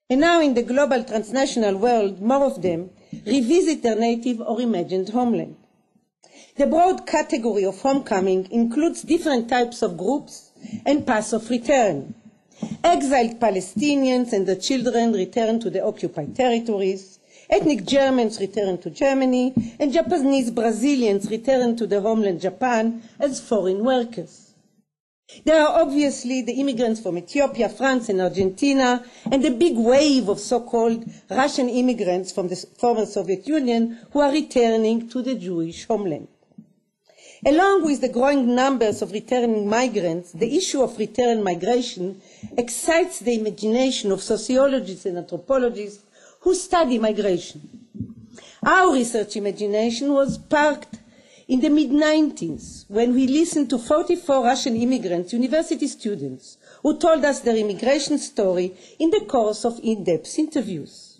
And now in the global transnational world, more of them revisit their native or imagined homeland. The broad category of homecoming includes different types of groups and paths of return. Exiled Palestinians and their children return to the occupied territories. Ethnic Germans return to Germany, and Japanese Brazilians return to their homeland Japan as foreign workers. There are obviously the immigrants from Ethiopia, France, and Argentina, and the big wave of so-called Russian immigrants from the former Soviet Union who are returning to the Jewish homeland. Along with the growing numbers of returning migrants, the issue of return migration excites the imagination of sociologists and anthropologists who study migration. Our research imagination was parked in the mid-90s when we listened to 44 Russian immigrants, university students, who told us their immigration story in the course of in-depth interviews.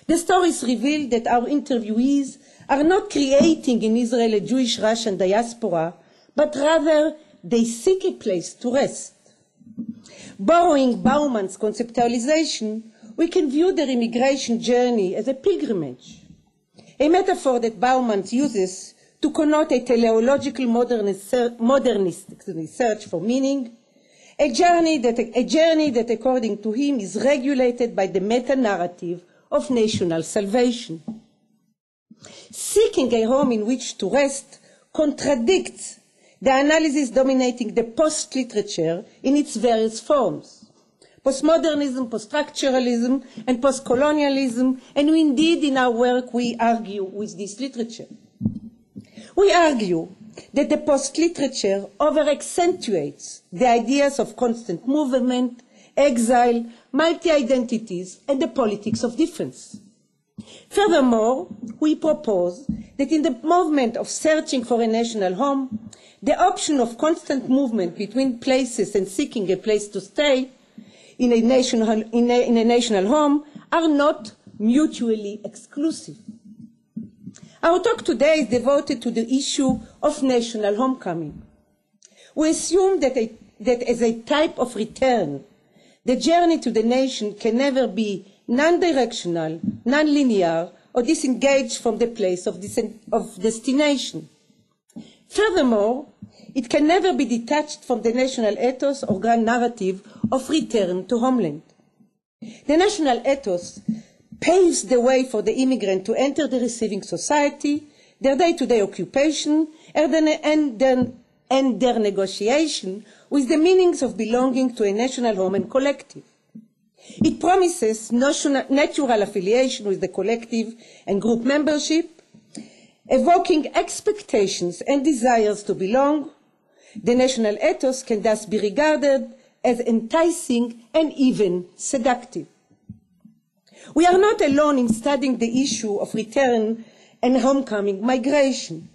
The stories revealed that our interviewees are not creating in Israel a Jewish-Russian diaspora, but rather they seek a place to rest. Borrowing Bauman's conceptualization, we can view their immigration journey as a pilgrimage, a metaphor that Bauman uses to connote a teleological modernist search for meaning, a journey that according to him is regulated by the meta-narrative of national salvation. Seeking a home in which to rest contradicts the analysis dominating the post-literature in its various forms. Postmodernism, post-structuralism, and post-colonialism, and indeed in our work we argue with this literature. We argue that the post-literature over-accentuates the ideas of constant movement, exile, multi-identities, and the politics of difference. Furthermore, we propose that in the movement of searching for a national home, the option of constant movement between places and seeking a place to stay in a national home are not mutually exclusive. Our talk today is devoted to the issue of national homecoming. We assume that as a type of return, the journey to the nation can never be non-directional, non-linear, or disengaged from the place of destination. Furthermore, it can never be detached from the national ethos or grand narrative of return to homeland. The national ethos paves the way for the immigrant to enter the receiving society, their day-to-day occupation, and their negotiation with the meanings of belonging to a national home and collective. It promises natural affiliation with the collective and group membership, evoking expectations and desires to belong. The national ethos can thus be regarded as enticing and even seductive. We are not alone in studying the issue of return and homecoming migration.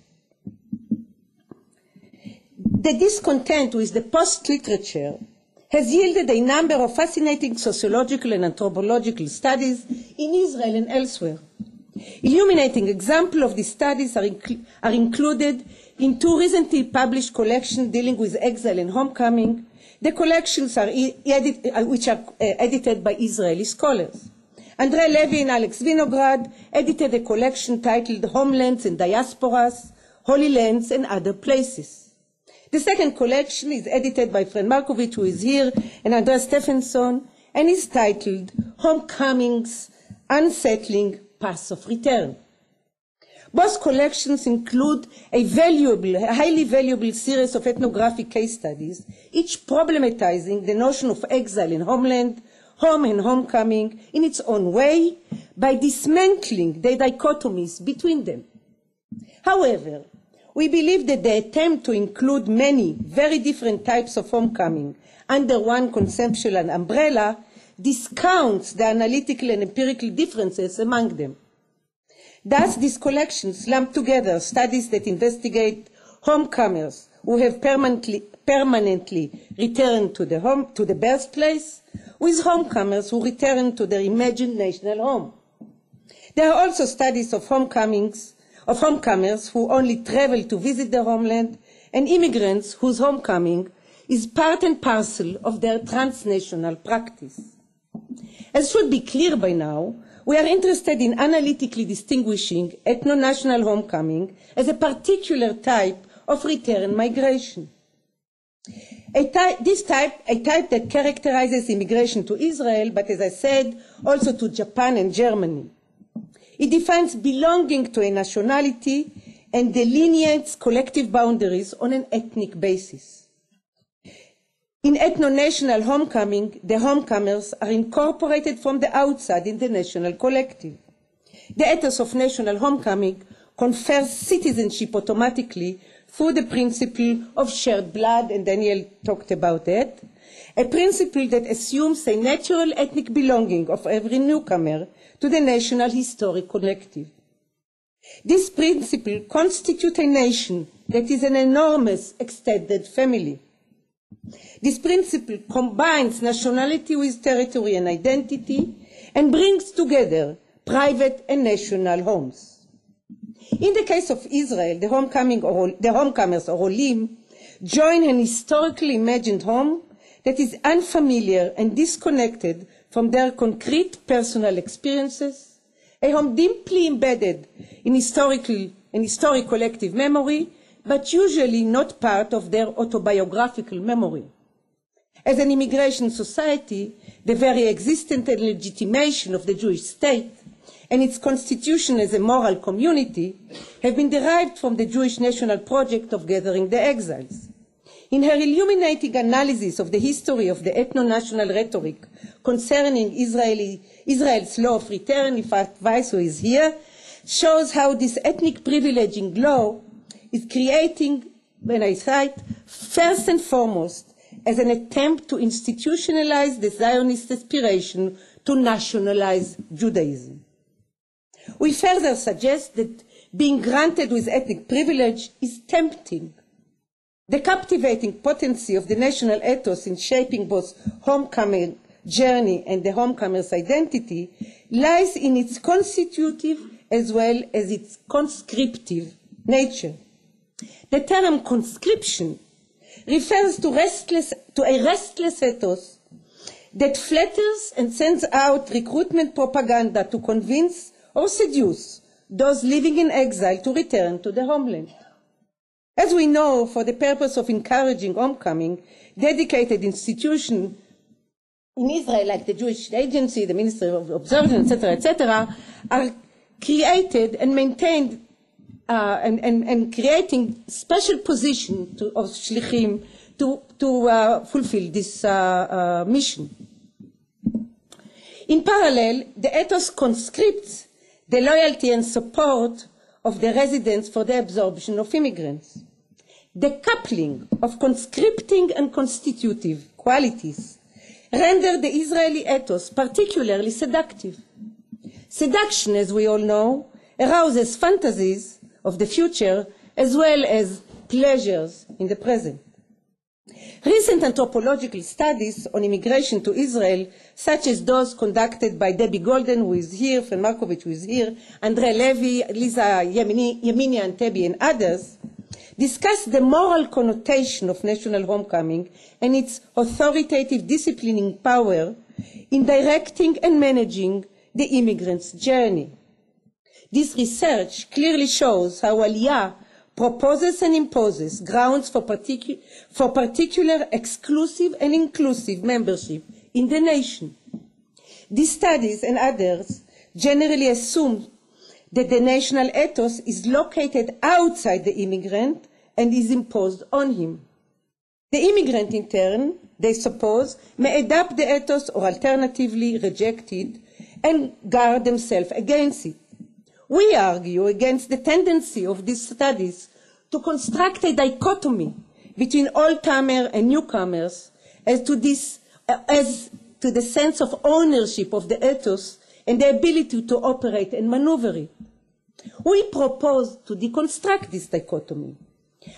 The discontent with the post-literature has yielded a number of fascinating sociological and anthropological studies in Israel and elsewhere. Illuminating examples of these studies are included in two recently published collections dealing with exile and homecoming. The collections which are edited by Israeli scholars. Andrei Levy and Alex Vinograd edited a collection titled Homelands and Diasporas, Holy Lands and Other Places. The second collection is edited by Fred Markovich, who is here, and Andreas Stephenson, and is titled Homecomings, Unsettling Paths of Return. Both collections include a highly valuable series of ethnographic case studies, each problematizing the notion of exile and homeland, home and homecoming in its own way by dismantling the dichotomies between them. However, we believe that the attempt to include many very different types of homecoming under one conceptual umbrella discounts the analytical and empirical differences among them. Thus, these collections lump together studies that investigate homecomers who have permanently returned to the birthplace, with homecomers who return to their imagined national home. There are also studies of homecomers who only travel to visit their homeland, and immigrants whose homecoming is part and parcel of their transnational practice. As should be clear by now, we are interested in analytically distinguishing ethno-national homecoming as a particular type of return migration. A type that characterizes immigration to Israel, but as I said, also to Japan and Germany. It defines belonging to a nationality and delineates collective boundaries on an ethnic basis. In ethno-national homecoming, the homecomers are incorporated from the outside in the national collective. The ethos of national homecoming confers citizenship automatically through the principle of shared blood, and Daniel talked about that, a principle that assumes a natural ethnic belonging of every newcomer to the national historic collective. This principle constitutes a nation that is an enormous extended family. This principle combines nationality with territory and identity and brings together private and national homes. In the case of Israel, the homecomers or olim join an historically imagined home that is unfamiliar and disconnected from their concrete personal experiences, a home deeply embedded in historic collective memory, but usually not part of their autobiographical memory. As an immigration society, the very existence and legitimation of the Jewish state and its constitution as a moral community have been derived from the Jewish national project of gathering the exiles. In her illuminating analysis of the history of the ethno-national rhetoric concerning Israel's law of return, Yfaat Weiss, who is here, shows how this ethnic privileging law is creating when I cite, first and foremost, as an attempt to institutionalize the Zionist aspiration to nationalize Judaism. We further suggest that being granted with ethnic privilege is tempting. The captivating potency of the national ethos in shaping both homecoming journey and the homecomer's identity lies in its constitutive as well as its conscriptive nature. The term conscription refers to a restless ethos that flatters and sends out recruitment propaganda to convince or seduce those living in exile to return to the homeland. As we know, for the purpose of encouraging homecoming, dedicated institutions in Israel, like the Jewish Agency, the Ministry of Observance, etc., are created and maintained and creating special position of shlichim to fulfill this mission. In parallel, the ethos conscripts the loyalty and support of the residents for the absorption of immigrants. The coupling of conscripting and constitutive qualities render the Israeli ethos particularly seductive. Seduction, as we all know, arouses fantasies of the future as well as pleasures in the present. Recent anthropological studies on immigration to Israel, such as those conducted by Debbie Golden, who is here, Fran Markovich, who is here, Andre Levy, Lisa Yemini Antebi, and others, discuss the moral connotation of national homecoming and its authoritative disciplining power in directing and managing the immigrant's journey. This research clearly shows how Aliyah proposes and imposes grounds for particular exclusive and inclusive membership in the nation. These studies and others generally assume that the national ethos is located outside the immigrant and is imposed on him. The immigrant, in turn, they suppose, may adopt the ethos or alternatively reject it and guard themselves against it. We argue against the tendency of these studies to construct a dichotomy between old-timer and newcomers as to the sense of ownership of the ethos and the ability to operate and maneuver it. We propose to deconstruct this dichotomy.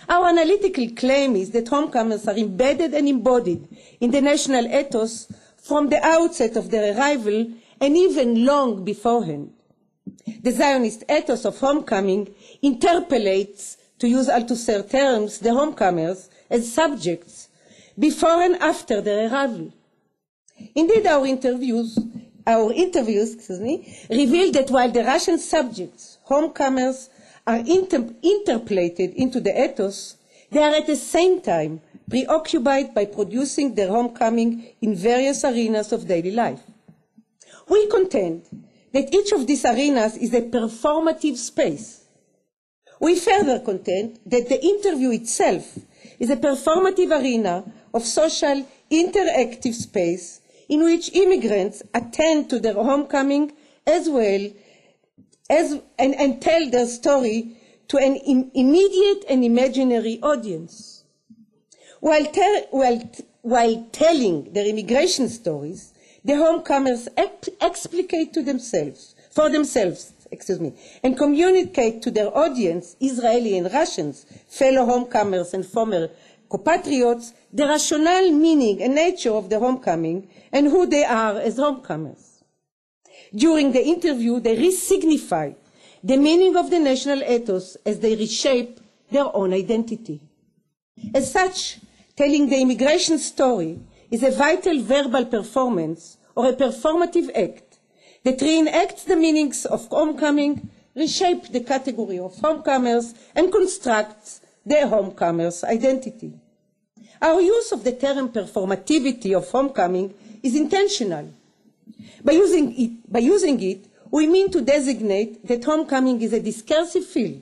Our analytical claim is that homecomers are embedded and embodied in the national ethos from the outset of their arrival and even long beforehand. The Zionist ethos of homecoming interpolates, to use Althusser terms, the homecomers as subjects before and after their arrival. Indeed, our interviews reveal that while the Russian subjects, homecomers, are interpolated into the ethos, they are at the same time preoccupied by producing their homecoming in various arenas of daily life. We contend that each of these arenas is a performative space. We further contend that the interview itself is a performative arena of social interactive space in which immigrants attend to their homecoming as well as and tell their story to an immediate and imaginary audience. While telling their immigration stories, the homecomers explicate for themselves, and communicate to their audience, Israeli and Russians, fellow homecomers and former compatriots, the rationale, meaning, and nature of the homecoming and who they are as homecomers. During the interview, they re-signify the meaning of the national ethos as they reshape their own identity. As such, telling the immigration story is a vital verbal performance or a performative act that reenacts the meanings of homecoming, reshapes the category of homecomers, and constructs their homecomers' identity. Our use of the term performativity of homecoming is intentional. By using it, we mean to designate that homecoming is a discursive field,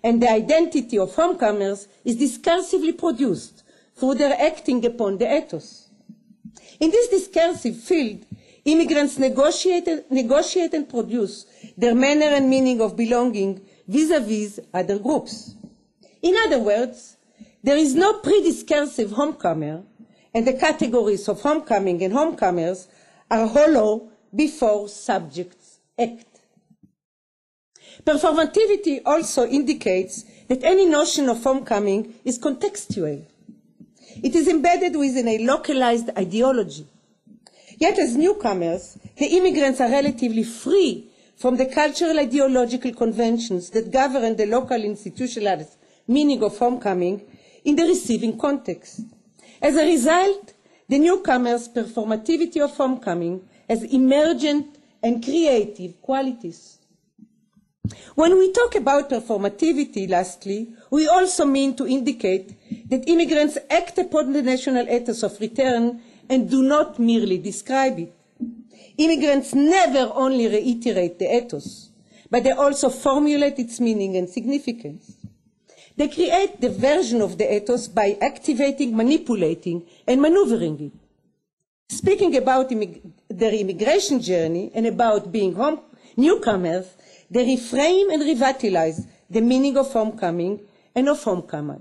and the identity of homecomers is discursively produced through their acting upon the ethos. In this discursive field, immigrants negotiate and produce their manner and meaning of belonging vis-à-vis other groups. In other words, there is no pre-discursive homecomer, and the categories of homecoming and homecomers are hollow before subjects act. Performativity also indicates that any notion of homecoming is contextual. It is embedded within a localized ideology. Yet as newcomers, the immigrants are relatively free from the cultural ideological conventions that govern the local institutionalized meaning of homecoming in the receiving context. As a result, the newcomers' performativity of homecoming has emergent and creative qualities. When we talk about performativity, lastly, we also mean to indicate that immigrants act upon the national ethos of return and do not merely describe it. Immigrants never only reiterate the ethos, but they also formulate its meaning and significance. They create the version of the ethos by activating, manipulating, and maneuvering it. Speaking about their immigration journey and about being newcomers, they reframe and revitalize the meaning of homecoming and of homecomers.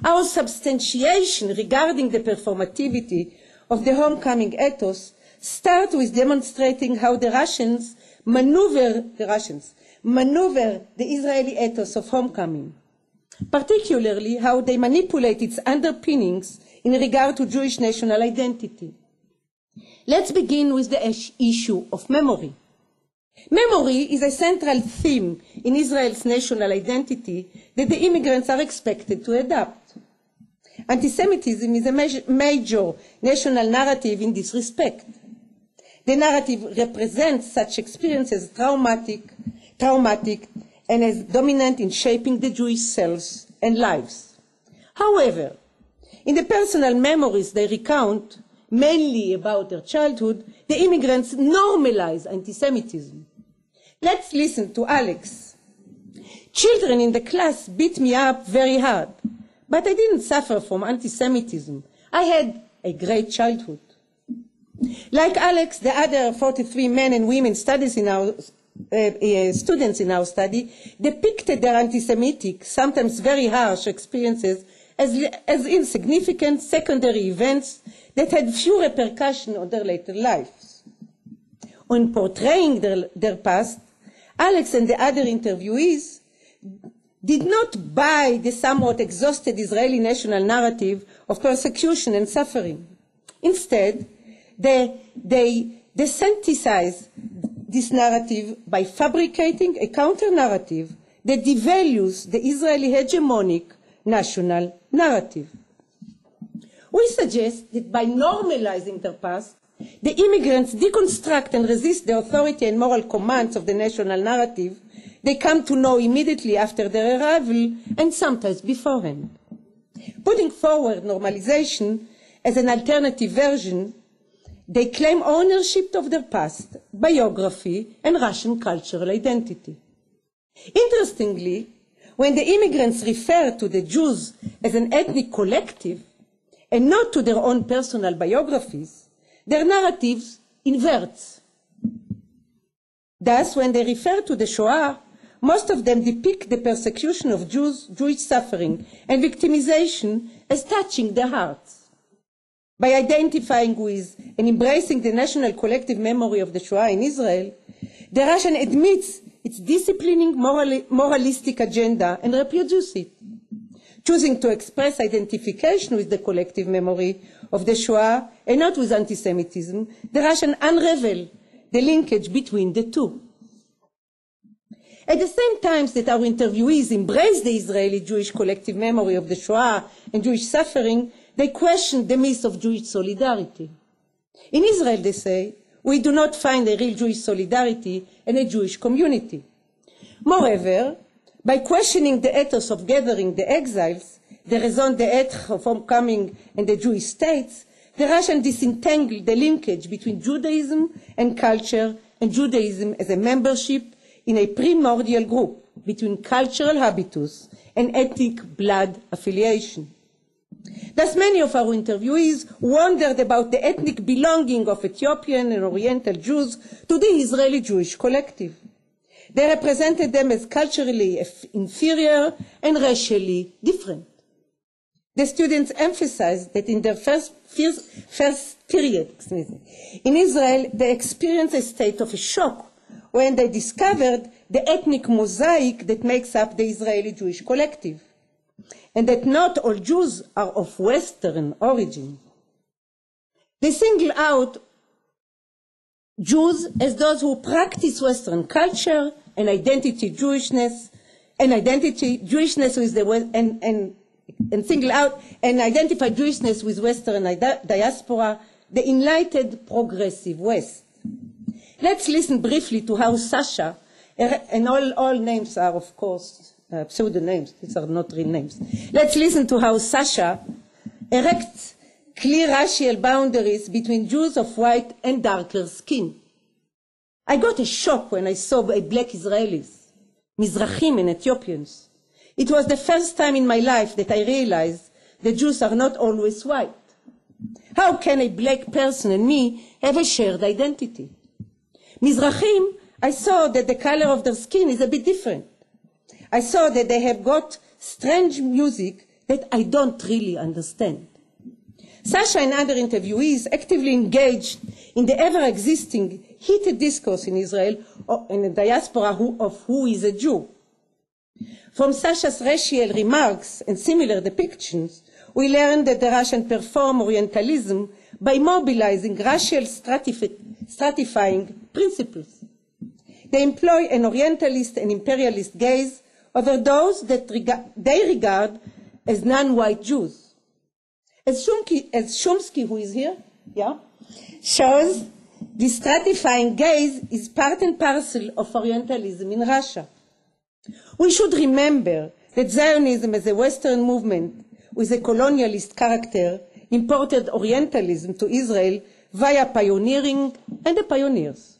Our substantiation regarding the performativity of the homecoming ethos starts with demonstrating how the Russians maneuver the Israeli ethos of homecoming, particularly how they manipulate its underpinnings in regard to Jewish national identity. Let's begin with the issue of memory. Memory is a central theme in Israel's national identity that the immigrants are expected to adopt. Anti-Semitism is a major national narrative in this respect. The narrative represents such experiences as traumatic and as dominant in shaping the Jewish selves and lives. However, in the personal memories they recount, mainly about their childhood, the immigrants normalize anti-Semitism. Let's listen to Alex. Children in the class beat me up very hard, but I didn't suffer from anti-Semitism. I had a great childhood. Like Alex, the other 43 men and women students in our study depicted their anti-Semitic, sometimes very harsh experiences as insignificant secondary events that had few repercussions on their later lives. On portraying their past, Alex and the other interviewees did not buy the somewhat exhausted Israeli national narrative of persecution and suffering. Instead, they synthesize this narrative by fabricating a counter-narrative that devalues the Israeli hegemonic national narrative. We suggest that by normalizing their past, the immigrants deconstruct and resist the authority and moral commands of the national narrative they come to know immediately after their arrival and sometimes beforehand. Putting forward normalization as an alternative version, they claim ownership of their past, biography, and Russian cultural identity. Interestingly, when the immigrants refer to the Jews as an ethnic collective and not to their own personal biographies, their narratives inverts. Thus, when they refer to the Shoah, most of them depict the persecution of Jews, Jewish suffering, and victimization as touching their hearts. By identifying with and embracing the national collective memory of the Shoah in Israel, the Russian admits its disciplining moralistic agenda and reproduces it. Choosing to express identification with the collective memory of the Shoah and not with anti-Semitism, the Russians unravel the linkage between the two. At the same time that our interviewees embrace the Israeli Jewish collective memory of the Shoah and Jewish suffering, they question the myth of Jewish solidarity. In Israel, they say, we do not find a real Jewish solidarity and a Jewish community. Moreover, by questioning the ethos of gathering the exiles, the raison d'être of homecoming and the Jewish states, the Russians disentangle the linkage between Judaism and culture and Judaism as a membership in a primordial group between cultural habitus and ethnic blood affiliation. Thus, many of our interviewees wondered about the ethnic belonging of Ethiopian and Oriental Jews to the Israeli Jewish collective. They represented them as culturally inferior and racially different. The students emphasized that in their first period in Israel, they experienced a state of shock when they discovered the ethnic mosaic that makes up the Israeli Jewish collective, and that not all Jews are of Western origin. They single out Jews as those who practice Western culture and identity Jewishness, with the and single out and identify Jewishness with Western diaspora, the enlightened progressive West. Let's listen briefly to how Sasha, and all names are of course pseudonyms, these are not real names. Let's listen to how Sasha erects clear racial boundaries between Jews of white and darker skin. I got a shock when I saw black Israelis, Mizrahim and Ethiopians. It was the first time in my life that I realized that Jews are not always white. How can a black person and me have a shared identity? Mizrahim, I saw that the color of their skin is a bit different. I saw that they have got strange music that I don't really understand. Sasha and other interviewees actively engaged in the ever-existing heated discourse in Israel in the diaspora of who is a Jew. From Sasha's racial remarks and similar depictions, we learned that the Russians perform Orientalism by mobilizing racial stratifying principles. They employ an Orientalist and imperialist gaze over those that they regard as non-white Jews. As Chomsky, who is here, shows, this stratifying gaze is part and parcel of Orientalism in Russia. We should remember that Zionism as a Western movement with a colonialist character imported Orientalism to Israel via pioneering and the pioneers.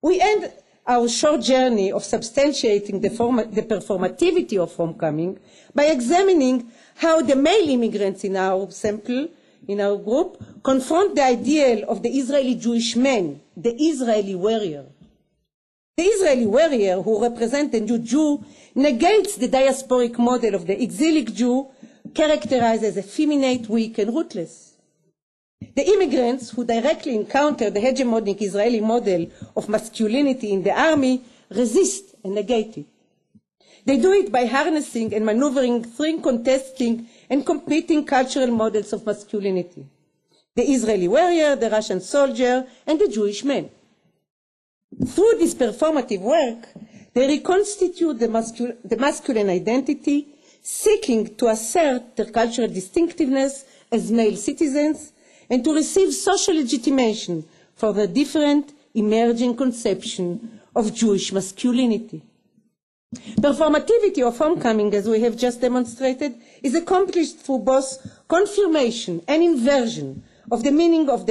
We end our short journey of substantiating the performativity of homecoming by examining how the male immigrants in our sample, in our group, confront the ideal of the Israeli Jewish man, the Israeli warrior. The Israeli warrior, who represents the new Jew, negates the diasporic model of the exilic Jew, characterized as effeminate, weak, and ruthless. The immigrants who directly encounter the hegemonic Israeli model of masculinity in the army resist and negate it. They do it by harnessing and maneuvering three contesting and competing cultural models of masculinity: the Israeli warrior, the Russian soldier, and the Jewish man. Through this performative work, they reconstitute the masculine identity, seeking to assert their cultural distinctiveness as male citizens and to receive social legitimation for their different emerging conception of Jewish masculinity. Performativity of homecoming, as we have just demonstrated, is accomplished through both confirmation and inversion of the meaning of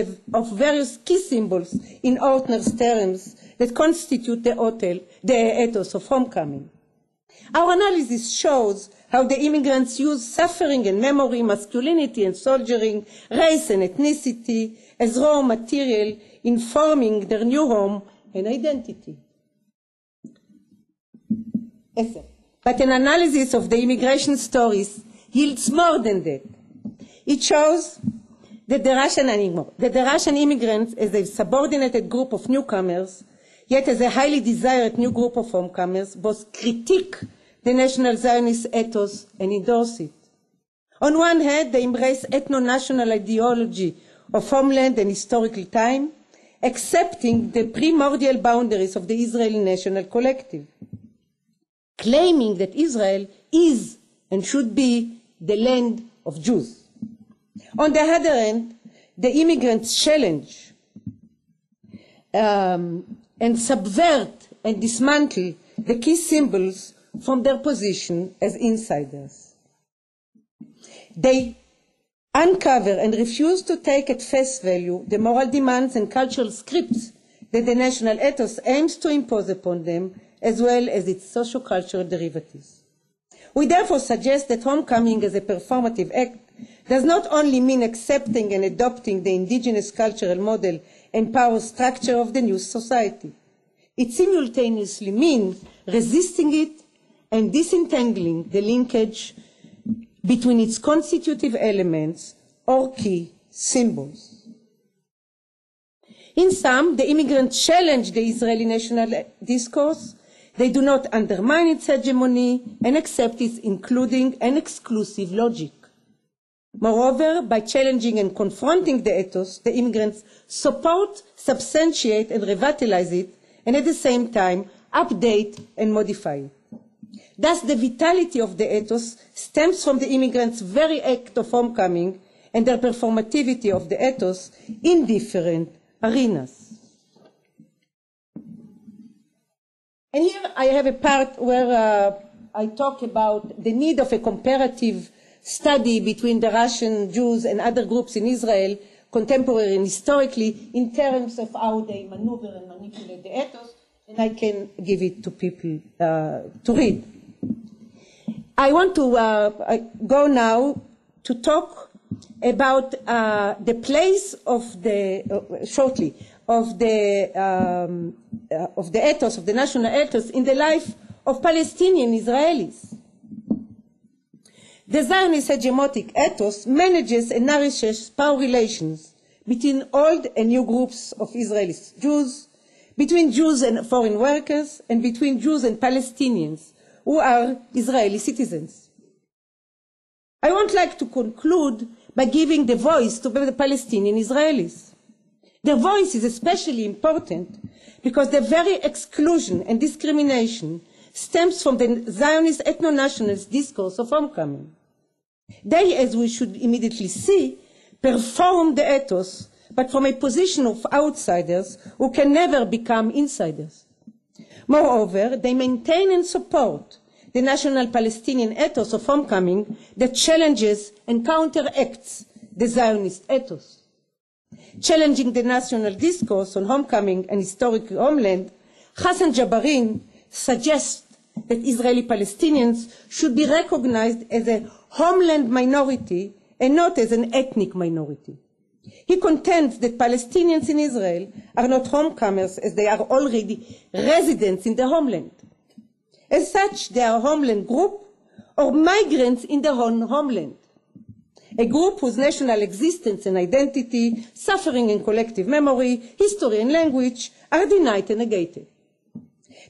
various key symbols in Ortner's terms that constitute the ethos of homecoming. Our analysis shows how the immigrants use suffering and memory, masculinity and soldiering, race and ethnicity as raw material in forming their new home and identity. But an analysis of the immigration stories yields more than that. It shows that the Russian immigrants, as a subordinated group of newcomers, yet as a highly desired new group of homecomers, both critique the National Zionist ethos and endorse it. On one hand, they embrace ethno-national ideology of homeland and historical time, accepting the primordial boundaries of the Israeli national collective, claiming that Israel is and should be the land of Jews. On the other hand, the immigrants challenge and subvert and dismantle the key symbols from their position as insiders. They uncover and refuse to take at face value the moral demands and cultural scripts that the national ethos aims to impose upon them, as well as its socio-cultural derivatives. We therefore suggest that homecoming as a performative act does not only mean accepting and adopting the indigenous cultural model and power structure of the new society. It simultaneously means resisting it and disentangling the linkage between its constitutive elements or key symbols. In sum, the immigrants challenge the Israeli national discourse. They do not undermine its hegemony and accept its including and exclusive logic. Moreover, by challenging and confronting the ethos, the immigrants support, substantiate, and revitalize it, and at the same time update and modify it. Thus, the vitality of the ethos stems from the immigrants' very act of homecoming and their performativity of the ethos in different arenas. And here I have a part where I talk about the need of a comparative study between the Russian Jews and other groups in Israel, contemporary and historically, in terms of how they maneuver and manipulate the ethos, and I can give it to people to read. I want to go now to talk about the place of the, shortly, of the ethos, of the national ethos in the life of Palestinian Israelis. The Zionist hegemonic ethos manages and nourishes power relations between old and new groups of Israeli Jews, between Jews and foreign workers, and between Jews and Palestinians who are Israeli citizens. I would like to conclude by giving the voice to the Palestinian Israelis. Their voice is especially important because the very exclusion and discrimination stems from the Zionist ethno-nationalist discourse of homecoming. They, as we should immediately see, perform the ethos, but from a position of outsiders who can never become insiders. Moreover, they maintain and support the national Palestinian ethos of homecoming that challenges and counteracts the Zionist ethos. Challenging the national discourse on homecoming and historic homeland, Hassan Jabarin suggests that Israeli Palestinians should be recognized as a homeland minority and not as an ethnic minority. He contends that Palestinians in Israel are not homecomers as they are already residents in the homeland. As such, they are a homeland group or migrants in their own homeland, a group whose national existence and identity, suffering and collective memory, history and language are denied and negated.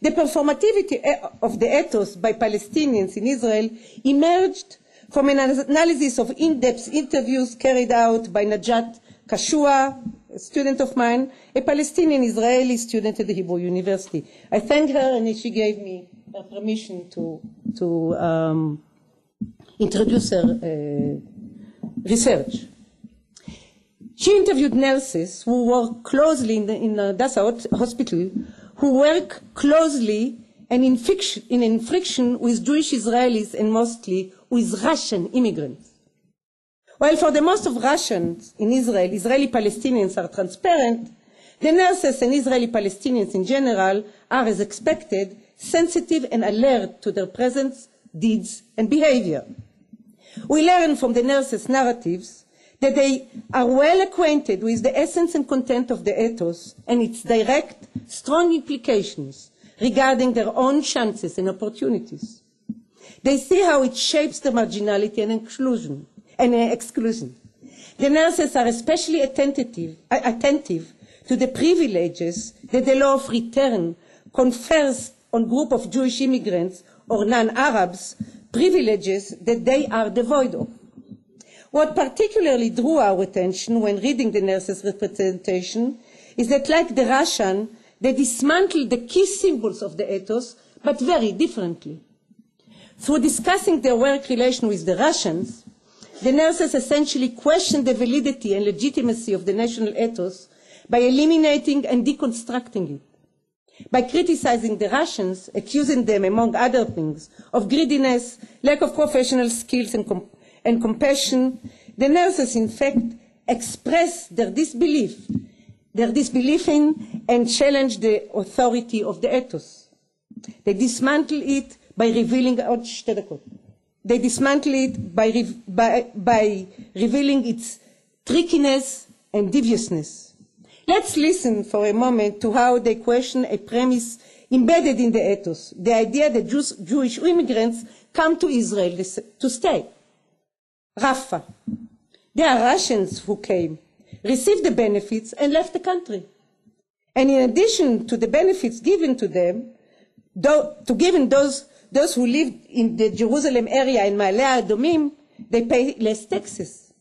The performativity of the ethos by Palestinians in Israel emerged from an analysis of in-depth interviews carried out by Najat Kashua, a student of mine, a Palestinian Israeli student at the Hebrew University. I thank her, and she gave me permission to introduce her research. She interviewed nurses who work closely in the Dasa hospital, who work closely and in friction with Jewish Israelis and mostly with Russian immigrants. While for the most of Russians in Israel, Israeli Palestinians are transparent, the nurses and Israeli Palestinians in general are, as expected, sensitive and alert to their presence, deeds, and behavior. We learn from the nurses' narratives that they are well acquainted with the essence and content of the ethos and its direct, strong implications regarding their own chances and opportunities. They see how it shapes their marginality and exclusion. The nurses are especially attentive to the privileges that the law of return confers on group of Jewish immigrants or non-Arabs, privileges that they are devoid of. What particularly drew our attention when reading the nurses' representation is that, like the Russian, they dismantle the key symbols of the ethos, but very differently. Through discussing their work relation with the Russians, the nurses essentially question the validity and legitimacy of the national ethos by eliminating and deconstructing it. By criticizing the Russians, accusing them, among other things, of greediness, lack of professional skills and compassion, the nurses, in fact, express their disbelief in and challenge the authority of the ethos. They dismantle it by revealing by revealing its trickiness and deviousness. Let's listen for a moment to how they question a premise embedded in the ethos, the idea that Jewish immigrants come to Israel to stay. Rafa. They are Russians who came, received the benefits, and left the country. And in addition to the benefits given to them, those who live in the Jerusalem area and Ma'ale Adomim, they pay less taxes.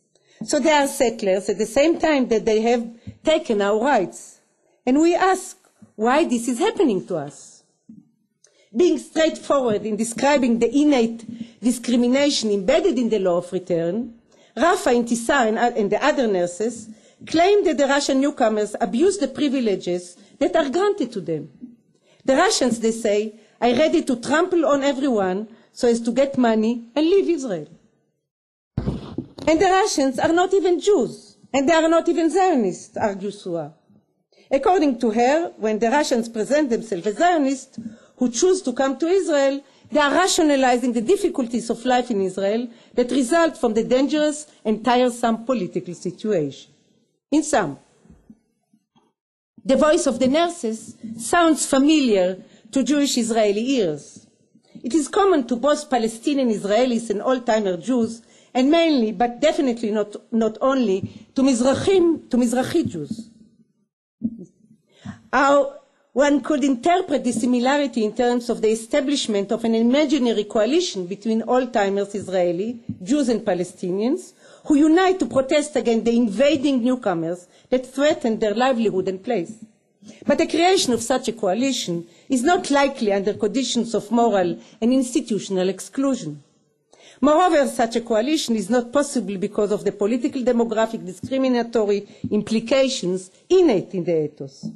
So they are settlers at the same time that they have taken our rights. And we ask why this is happening to us. Being straightforward in describing the innate discrimination embedded in the law of return, Rafa, Intisar, and the other nurses claim that the Russian newcomers abuse the privileges that are granted to them. The Russians, they say, are ready to trample on everyone so as to get money and leave Israel. And the Russians are not even Jews, and they are not even Zionists, argues Sua. According to her, when the Russians present themselves as Zionists who choose to come to Israel, they are rationalizing the difficulties of life in Israel that result from the dangerous and tiresome political situation. In sum, the voice of the nurses sounds familiar to Jewish Israeli ears. It is common to both Palestinian Israelis and old-timer Jews, and mainly, but definitely not only, to Mizrahi Jews. One could interpret the similarity in terms of the establishment of an imaginary coalition between old-timers Israeli, Jews and Palestinians, who unite to protest against the invading newcomers that threaten their livelihood and place. But the creation of such a coalition is not likely under conditions of moral and institutional exclusion. Moreover, such a coalition is not possible because of the political demographic discriminatory implications innate in the ethos.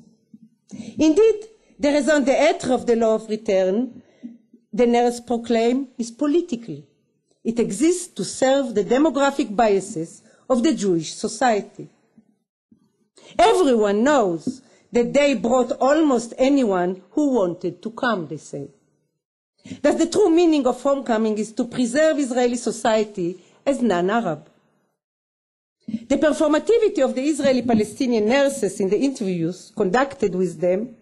Indeed, the raison d'être of the law of return, the nurse proclaim, is political. It exists to serve the demographic biases of the Jewish society. Everyone knows that they brought almost anyone who wanted to come, they say. That the true meaning of homecoming is to preserve Israeli society as non-Arab. The performativity of the Israeli-Palestinian nurses in the interviews conducted with them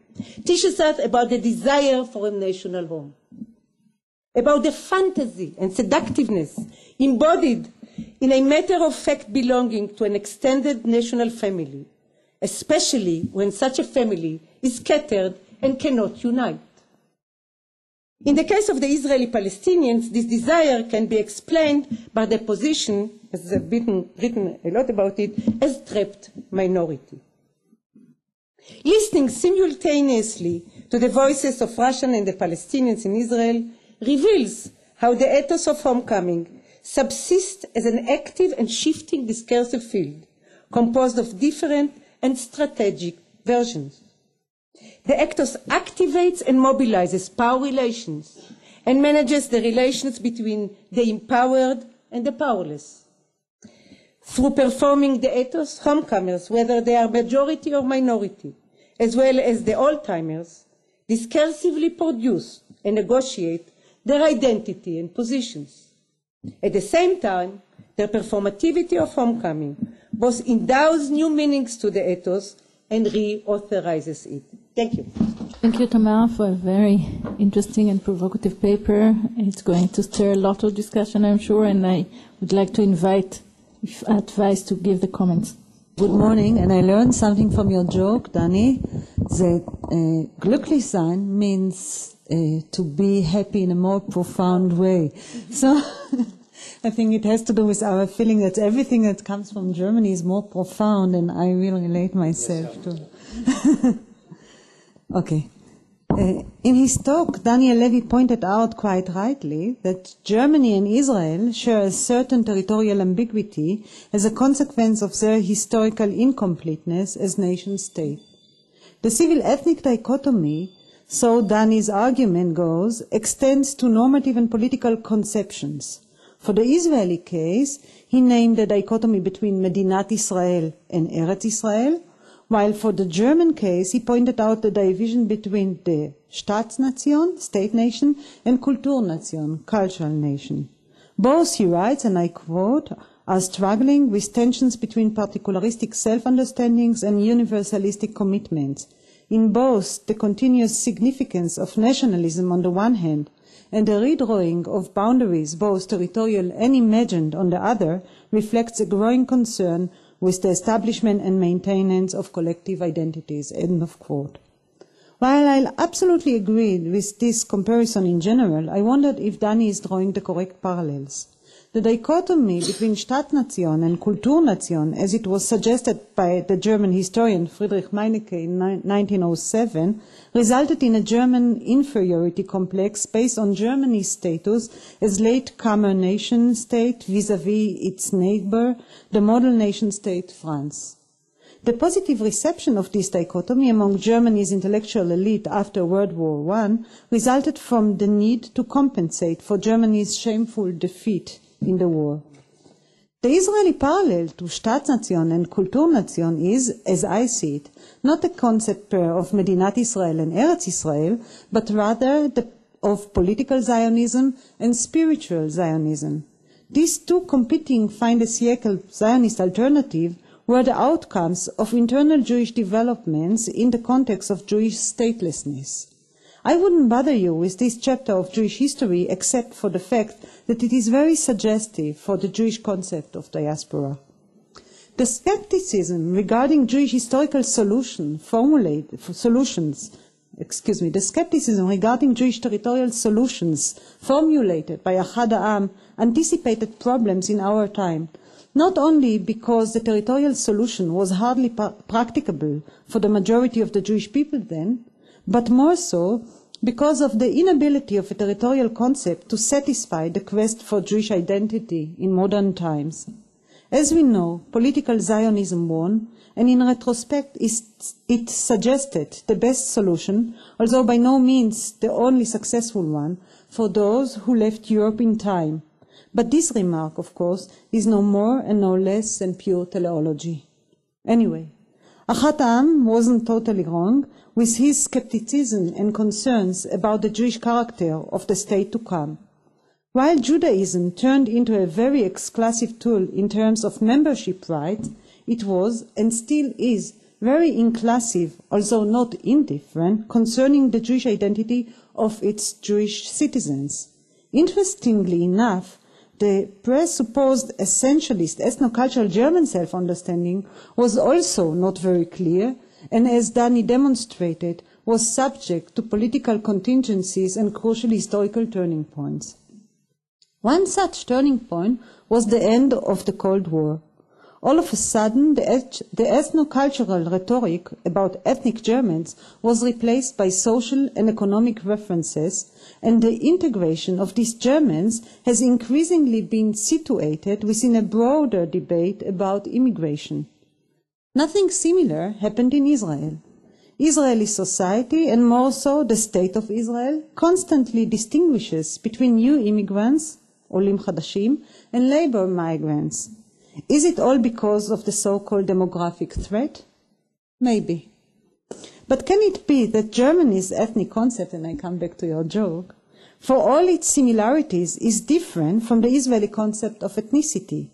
teaches us about the desire for a national home, about the fantasy and seductiveness embodied in a matter-of-fact belonging to an extended national family, especially when such a family is scattered and cannot unite. In the case of the Israeli-Palestinians, this desire can be explained by their position, as I've written a lot about it, as trapped minority. Listening simultaneously to the voices of Russian and the Palestinians in Israel reveals how the ethos of homecoming subsists as an active and shifting discursive field, composed of different and strategic versions. The ethos activates and mobilizes power relations and manages the relations between the empowered and the powerless. Through performing the ethos, homecomers, whether they are majority or minority, as well as the old-timers, discursively produce and negotiate their identity and positions. At the same time, the performativity of homecoming both endows new meanings to the ethos and reauthorizes it. Thank you. Thank you, Tamar, for a very interesting and provocative paper. It's going to stir a lot of discussion, I'm sure, and I would like to invite Weiss to give the comments. Good morning, and I learned something from your joke, Dani, that glücklich sein means to be happy in a more profound way. So I think it has to do with our feeling that everything that comes from Germany is more profound, and I will relate myself to. Okay. In his talk, Daniel Levy pointed out quite rightly that Germany and Israel share a certain territorial ambiguity as a consequence of their historical incompleteness as nation-state. The civil-ethnic dichotomy, so Dani's argument goes, extends to normative and political conceptions. For the Israeli case, he named the dichotomy between Medinat Israel and Eretz Israel, while for the German case, he pointed out the division between the Staatsnation, state nation, and Kulturnation, cultural nation. Both, he writes, and I quote, are struggling with tensions between particularistic self-understandings and universalistic commitments. In both, the continuous significance of nationalism on the one hand and the redrawing of boundaries, both territorial and imagined, on the other, reflects a growing concern with the establishment and maintenance of collective identities. End of quote. While I absolutely agree with this comparison in general, I wondered if Dani is drawing the correct parallels. The dichotomy between Staatsnation and Kulturnation, as it was suggested by the German historian Friedrich Meinecke in 1907, resulted in a German inferiority complex based on Germany's status as latecomer nation state vis-à-vis its neighbor, the model nation state France. The positive reception of this dichotomy among Germany's intellectual elite after World War I resulted from the need to compensate for Germany's shameful defeat in the war. The Israeli parallel to Staatsnation and Kulturnation is, as I see it, not a concept pair of Medinat Israel and Eretz Israel, but rather of political Zionism and spiritual Zionism. These two competing fin de siècle Zionist alternatives were the outcomes of internal Jewish developments in the context of Jewish statelessness. I wouldn't bother you with this chapter of Jewish history except for the fact that it is very suggestive for the Jewish concept of diaspora. The skepticism regarding Jewish historical the skepticism regarding Jewish territorial solutions formulated by Ahad Ha'am anticipated problems in our time, not only because the territorial solution was hardly practicable for the majority of the Jewish people then, but more so because of the inability of a territorial concept to satisfy the quest for Jewish identity in modern times. As we know, political Zionism won, and in retrospect it suggested the best solution, although by no means the only successful one, for those who left Europe in time. But this remark, of course, is no more and no less than pure teleology. Anyway, Ahad Ha'am wasn't totally wrong with his skepticism and concerns about the Jewish character of the state to come. While Judaism turned into a very exclusive tool in terms of membership rights, it was, and still is, very inclusive, although not indifferent, concerning the Jewish identity of its Jewish citizens. Interestingly enough, the presupposed essentialist ethnocultural German self-understanding was also not very clear, and as Dani demonstrated, was subject to political contingencies and crucial historical turning points. One such turning point was the end of the Cold War. All of a sudden, the ethnocultural rhetoric about ethnic Germans was replaced by social and economic references, and the integration of these Germans has increasingly been situated within a broader debate about immigration. Nothing similar happened in Israel. Israeli society, and more so the state of Israel, constantly distinguishes between new immigrants, Olim Chadashim, and labor migrants. Is it all because of the so-called demographic threat? Maybe. But can it be that Germany's ethnic concept, and I come back to your joke, for all its similarities is different from the Israeli concept of ethnicity?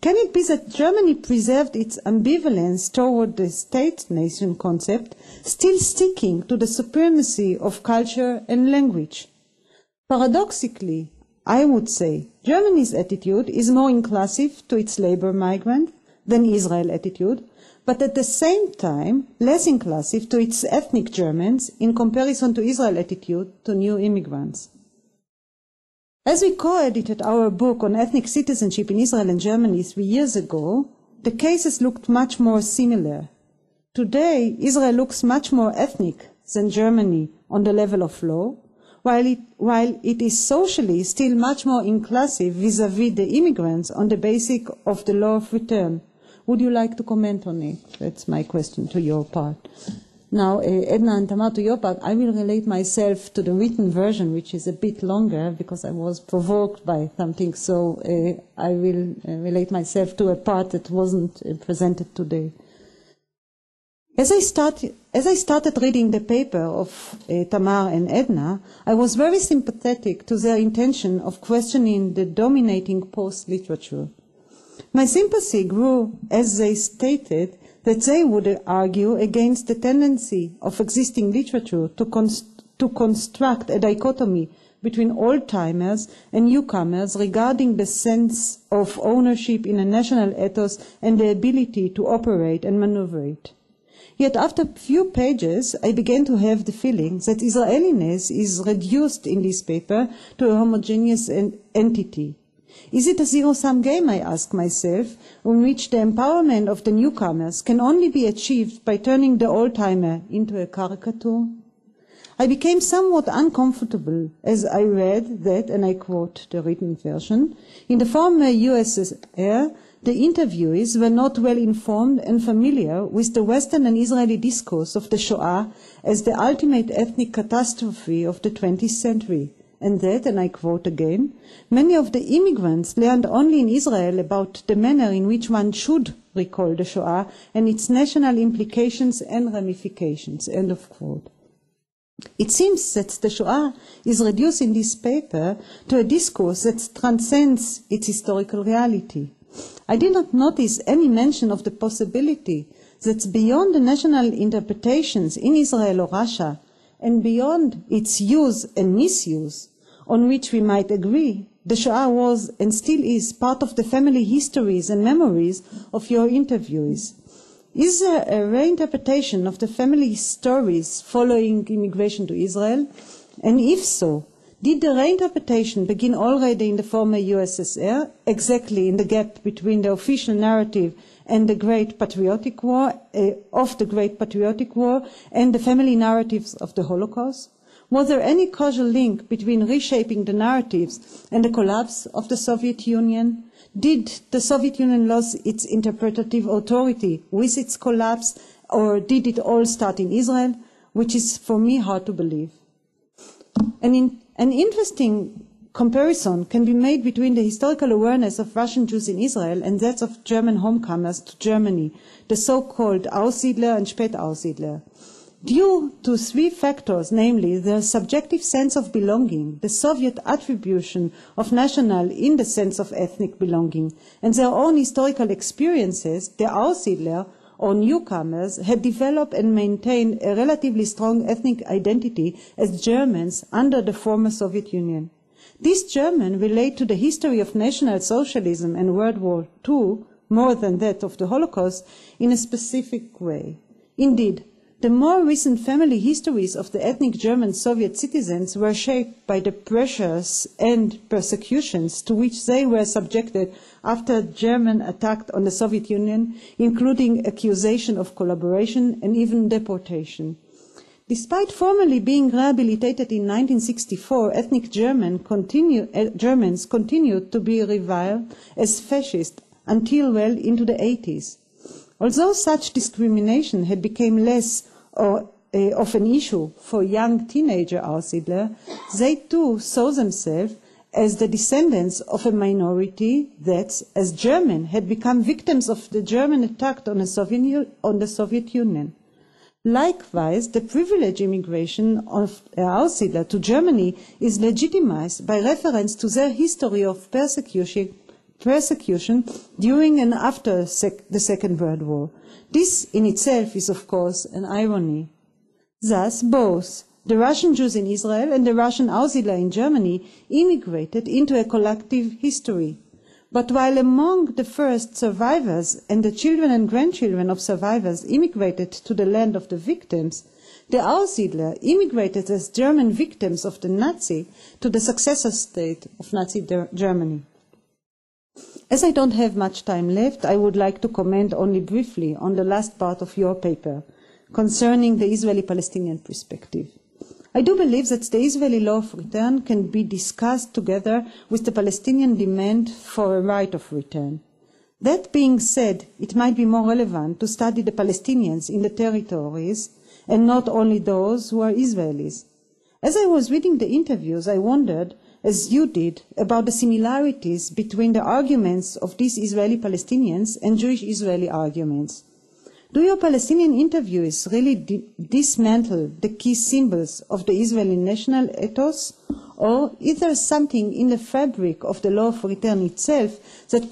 Can it be that Germany preserved its ambivalence toward the state-nation concept, still sticking to the supremacy of culture and language? Paradoxically, I would say Germany's attitude is more inclusive to its labor migrant than Israel's attitude, but at the same time less inclusive to its ethnic Germans in comparison to Israel's attitude to new immigrants. As we co-edited our book on ethnic citizenship in Israel and Germany 3 years ago, the cases looked much more similar. Today, Israel looks much more ethnic than Germany on the level of law, while it is socially still much more inclusive vis-à-vis the immigrants on the basis of the law of return. Would you like to comment on it? That's my question to your part. Now, Edna and Tamar, to your part, I will relate myself to the written version, which is a bit longer because I was provoked by something, so I will relate myself to a part that wasn't presented today. As I started reading the paper of Tamar and Edna, I was very sympathetic to their intention of questioning the dominating post-literature. My sympathy grew as they stated that they would argue against the tendency of existing literature to construct a dichotomy between old-timers and newcomers regarding the sense of ownership in a national ethos and the ability to operate and maneuver it. Yet after a few pages, I began to have the feeling that Israeliness is reduced in this paper to a homogeneous entity. Is it a zero-sum game, I ask myself, in which the empowerment of the newcomers can only be achieved by turning the old-timer into a caricature? I became somewhat uncomfortable as I read that, and I quote the written version, in the former USSR, the interviewees were not well informed and familiar with the Western and Israeli discourse of the Shoah as the ultimate ethnic catastrophe of the 20th century. And that, and I quote again, many of the immigrants learned only in Israel about the manner in which one should recall the Shoah and its national implications and ramifications. End of quote. It seems that the Shoah is reduced in this paper to a discourse that transcends its historical reality. I did not notice any mention of the possibility that beyond the national interpretations in Israel or Russia, and beyond its use and misuse, on which we might agree, the Shoah was and still is part of the family histories and memories of your interviewees. Is there a reinterpretation of the family stories following immigration to Israel? And if so, did the reinterpretation begin already in the former USSR, exactly in the gap between the official narrative and the Great Patriotic War, of the Great Patriotic War, and the family narratives of the Holocaust? Was there any causal link between reshaping the narratives and the collapse of the Soviet Union? Did the Soviet Union lose its interpretative authority with its collapse, or did it all start in Israel? Which is, for me, hard to believe. An interesting comparison can be made between the historical awareness of Russian Jews in Israel and that of German homecomers to Germany, the so-called Aussiedler and Spätaussiedler. Due to three factors, namely their subjective sense of belonging, the Soviet attribution of national in the sense of ethnic belonging, and their own historical experiences, the Aussiedler, or newcomers, had developed and maintained a relatively strong ethnic identity as Germans under the former Soviet Union. These Germans relate to the history of National Socialism and World War II, more than that of the Holocaust, in a specific way. Indeed, the more recent family histories of the ethnic German Soviet citizens were shaped by the pressures and persecutions to which they were subjected after German attack on the Soviet Union, including accusation of collaboration and even deportation. Despite formally being rehabilitated in 1964, ethnic Germans continued to be reviled as fascist until well into the 80s. Although such discrimination had become less of an issue for young teenager Aussiedler, they too saw themselves as the descendants of a minority that, as German, had become victims of the German attack on the Soviet Union. Likewise, the privileged immigration of Aussiedler to Germany is legitimized by reference to their history of persecution during and after the Second World War. This in itself is, of course, an irony. Thus, both the Russian Jews in Israel and the Russian Aussiedler in Germany immigrated into a collective history. But while among the first survivors and the children and grandchildren of survivors immigrated to the land of the victims, the Aussiedler immigrated as German victims of the Nazi to the successor state of Nazi Germany. As I don't have much time left, I would like to comment only briefly on the last part of your paper concerning the Israeli-Palestinian perspective. I do believe that the Israeli law of return can be discussed together with the Palestinian demand for a right of return. That being said, it might be more relevant to study the Palestinians in the territories and not only those who are Israelis. As I was reading the interviews, I wondered, as you did, about the similarities between the arguments of these Israeli Palestinians and Jewish Israeli arguments. Do your Palestinian interviewees really dismantle the key symbols of the Israeli national ethos, or is there something in the fabric of the law of return itself that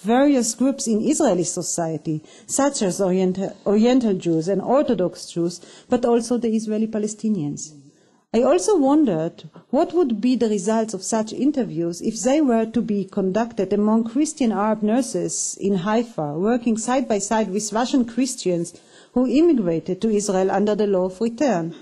various groups in Israeli society, such as Oriental Jews and Orthodox Jews, but also the Israeli Palestinians. I also wondered what would be the results of such interviews if they were to be conducted among Christian Arab nurses in Haifa, working side by side with Russian Christians who immigrated to Israel under the law of return.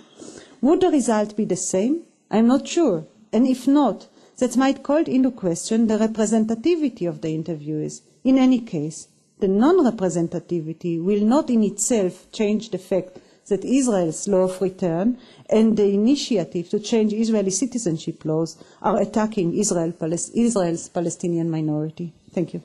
Would the result be the same? I am not sure. And if not, that might call into question the representativity of the interviewees. In any case, the non-representativity will not in itself change the fact that Israel's law of return and the initiative to change Israeli citizenship laws are attacking Israel's Palestinian minority. Thank you.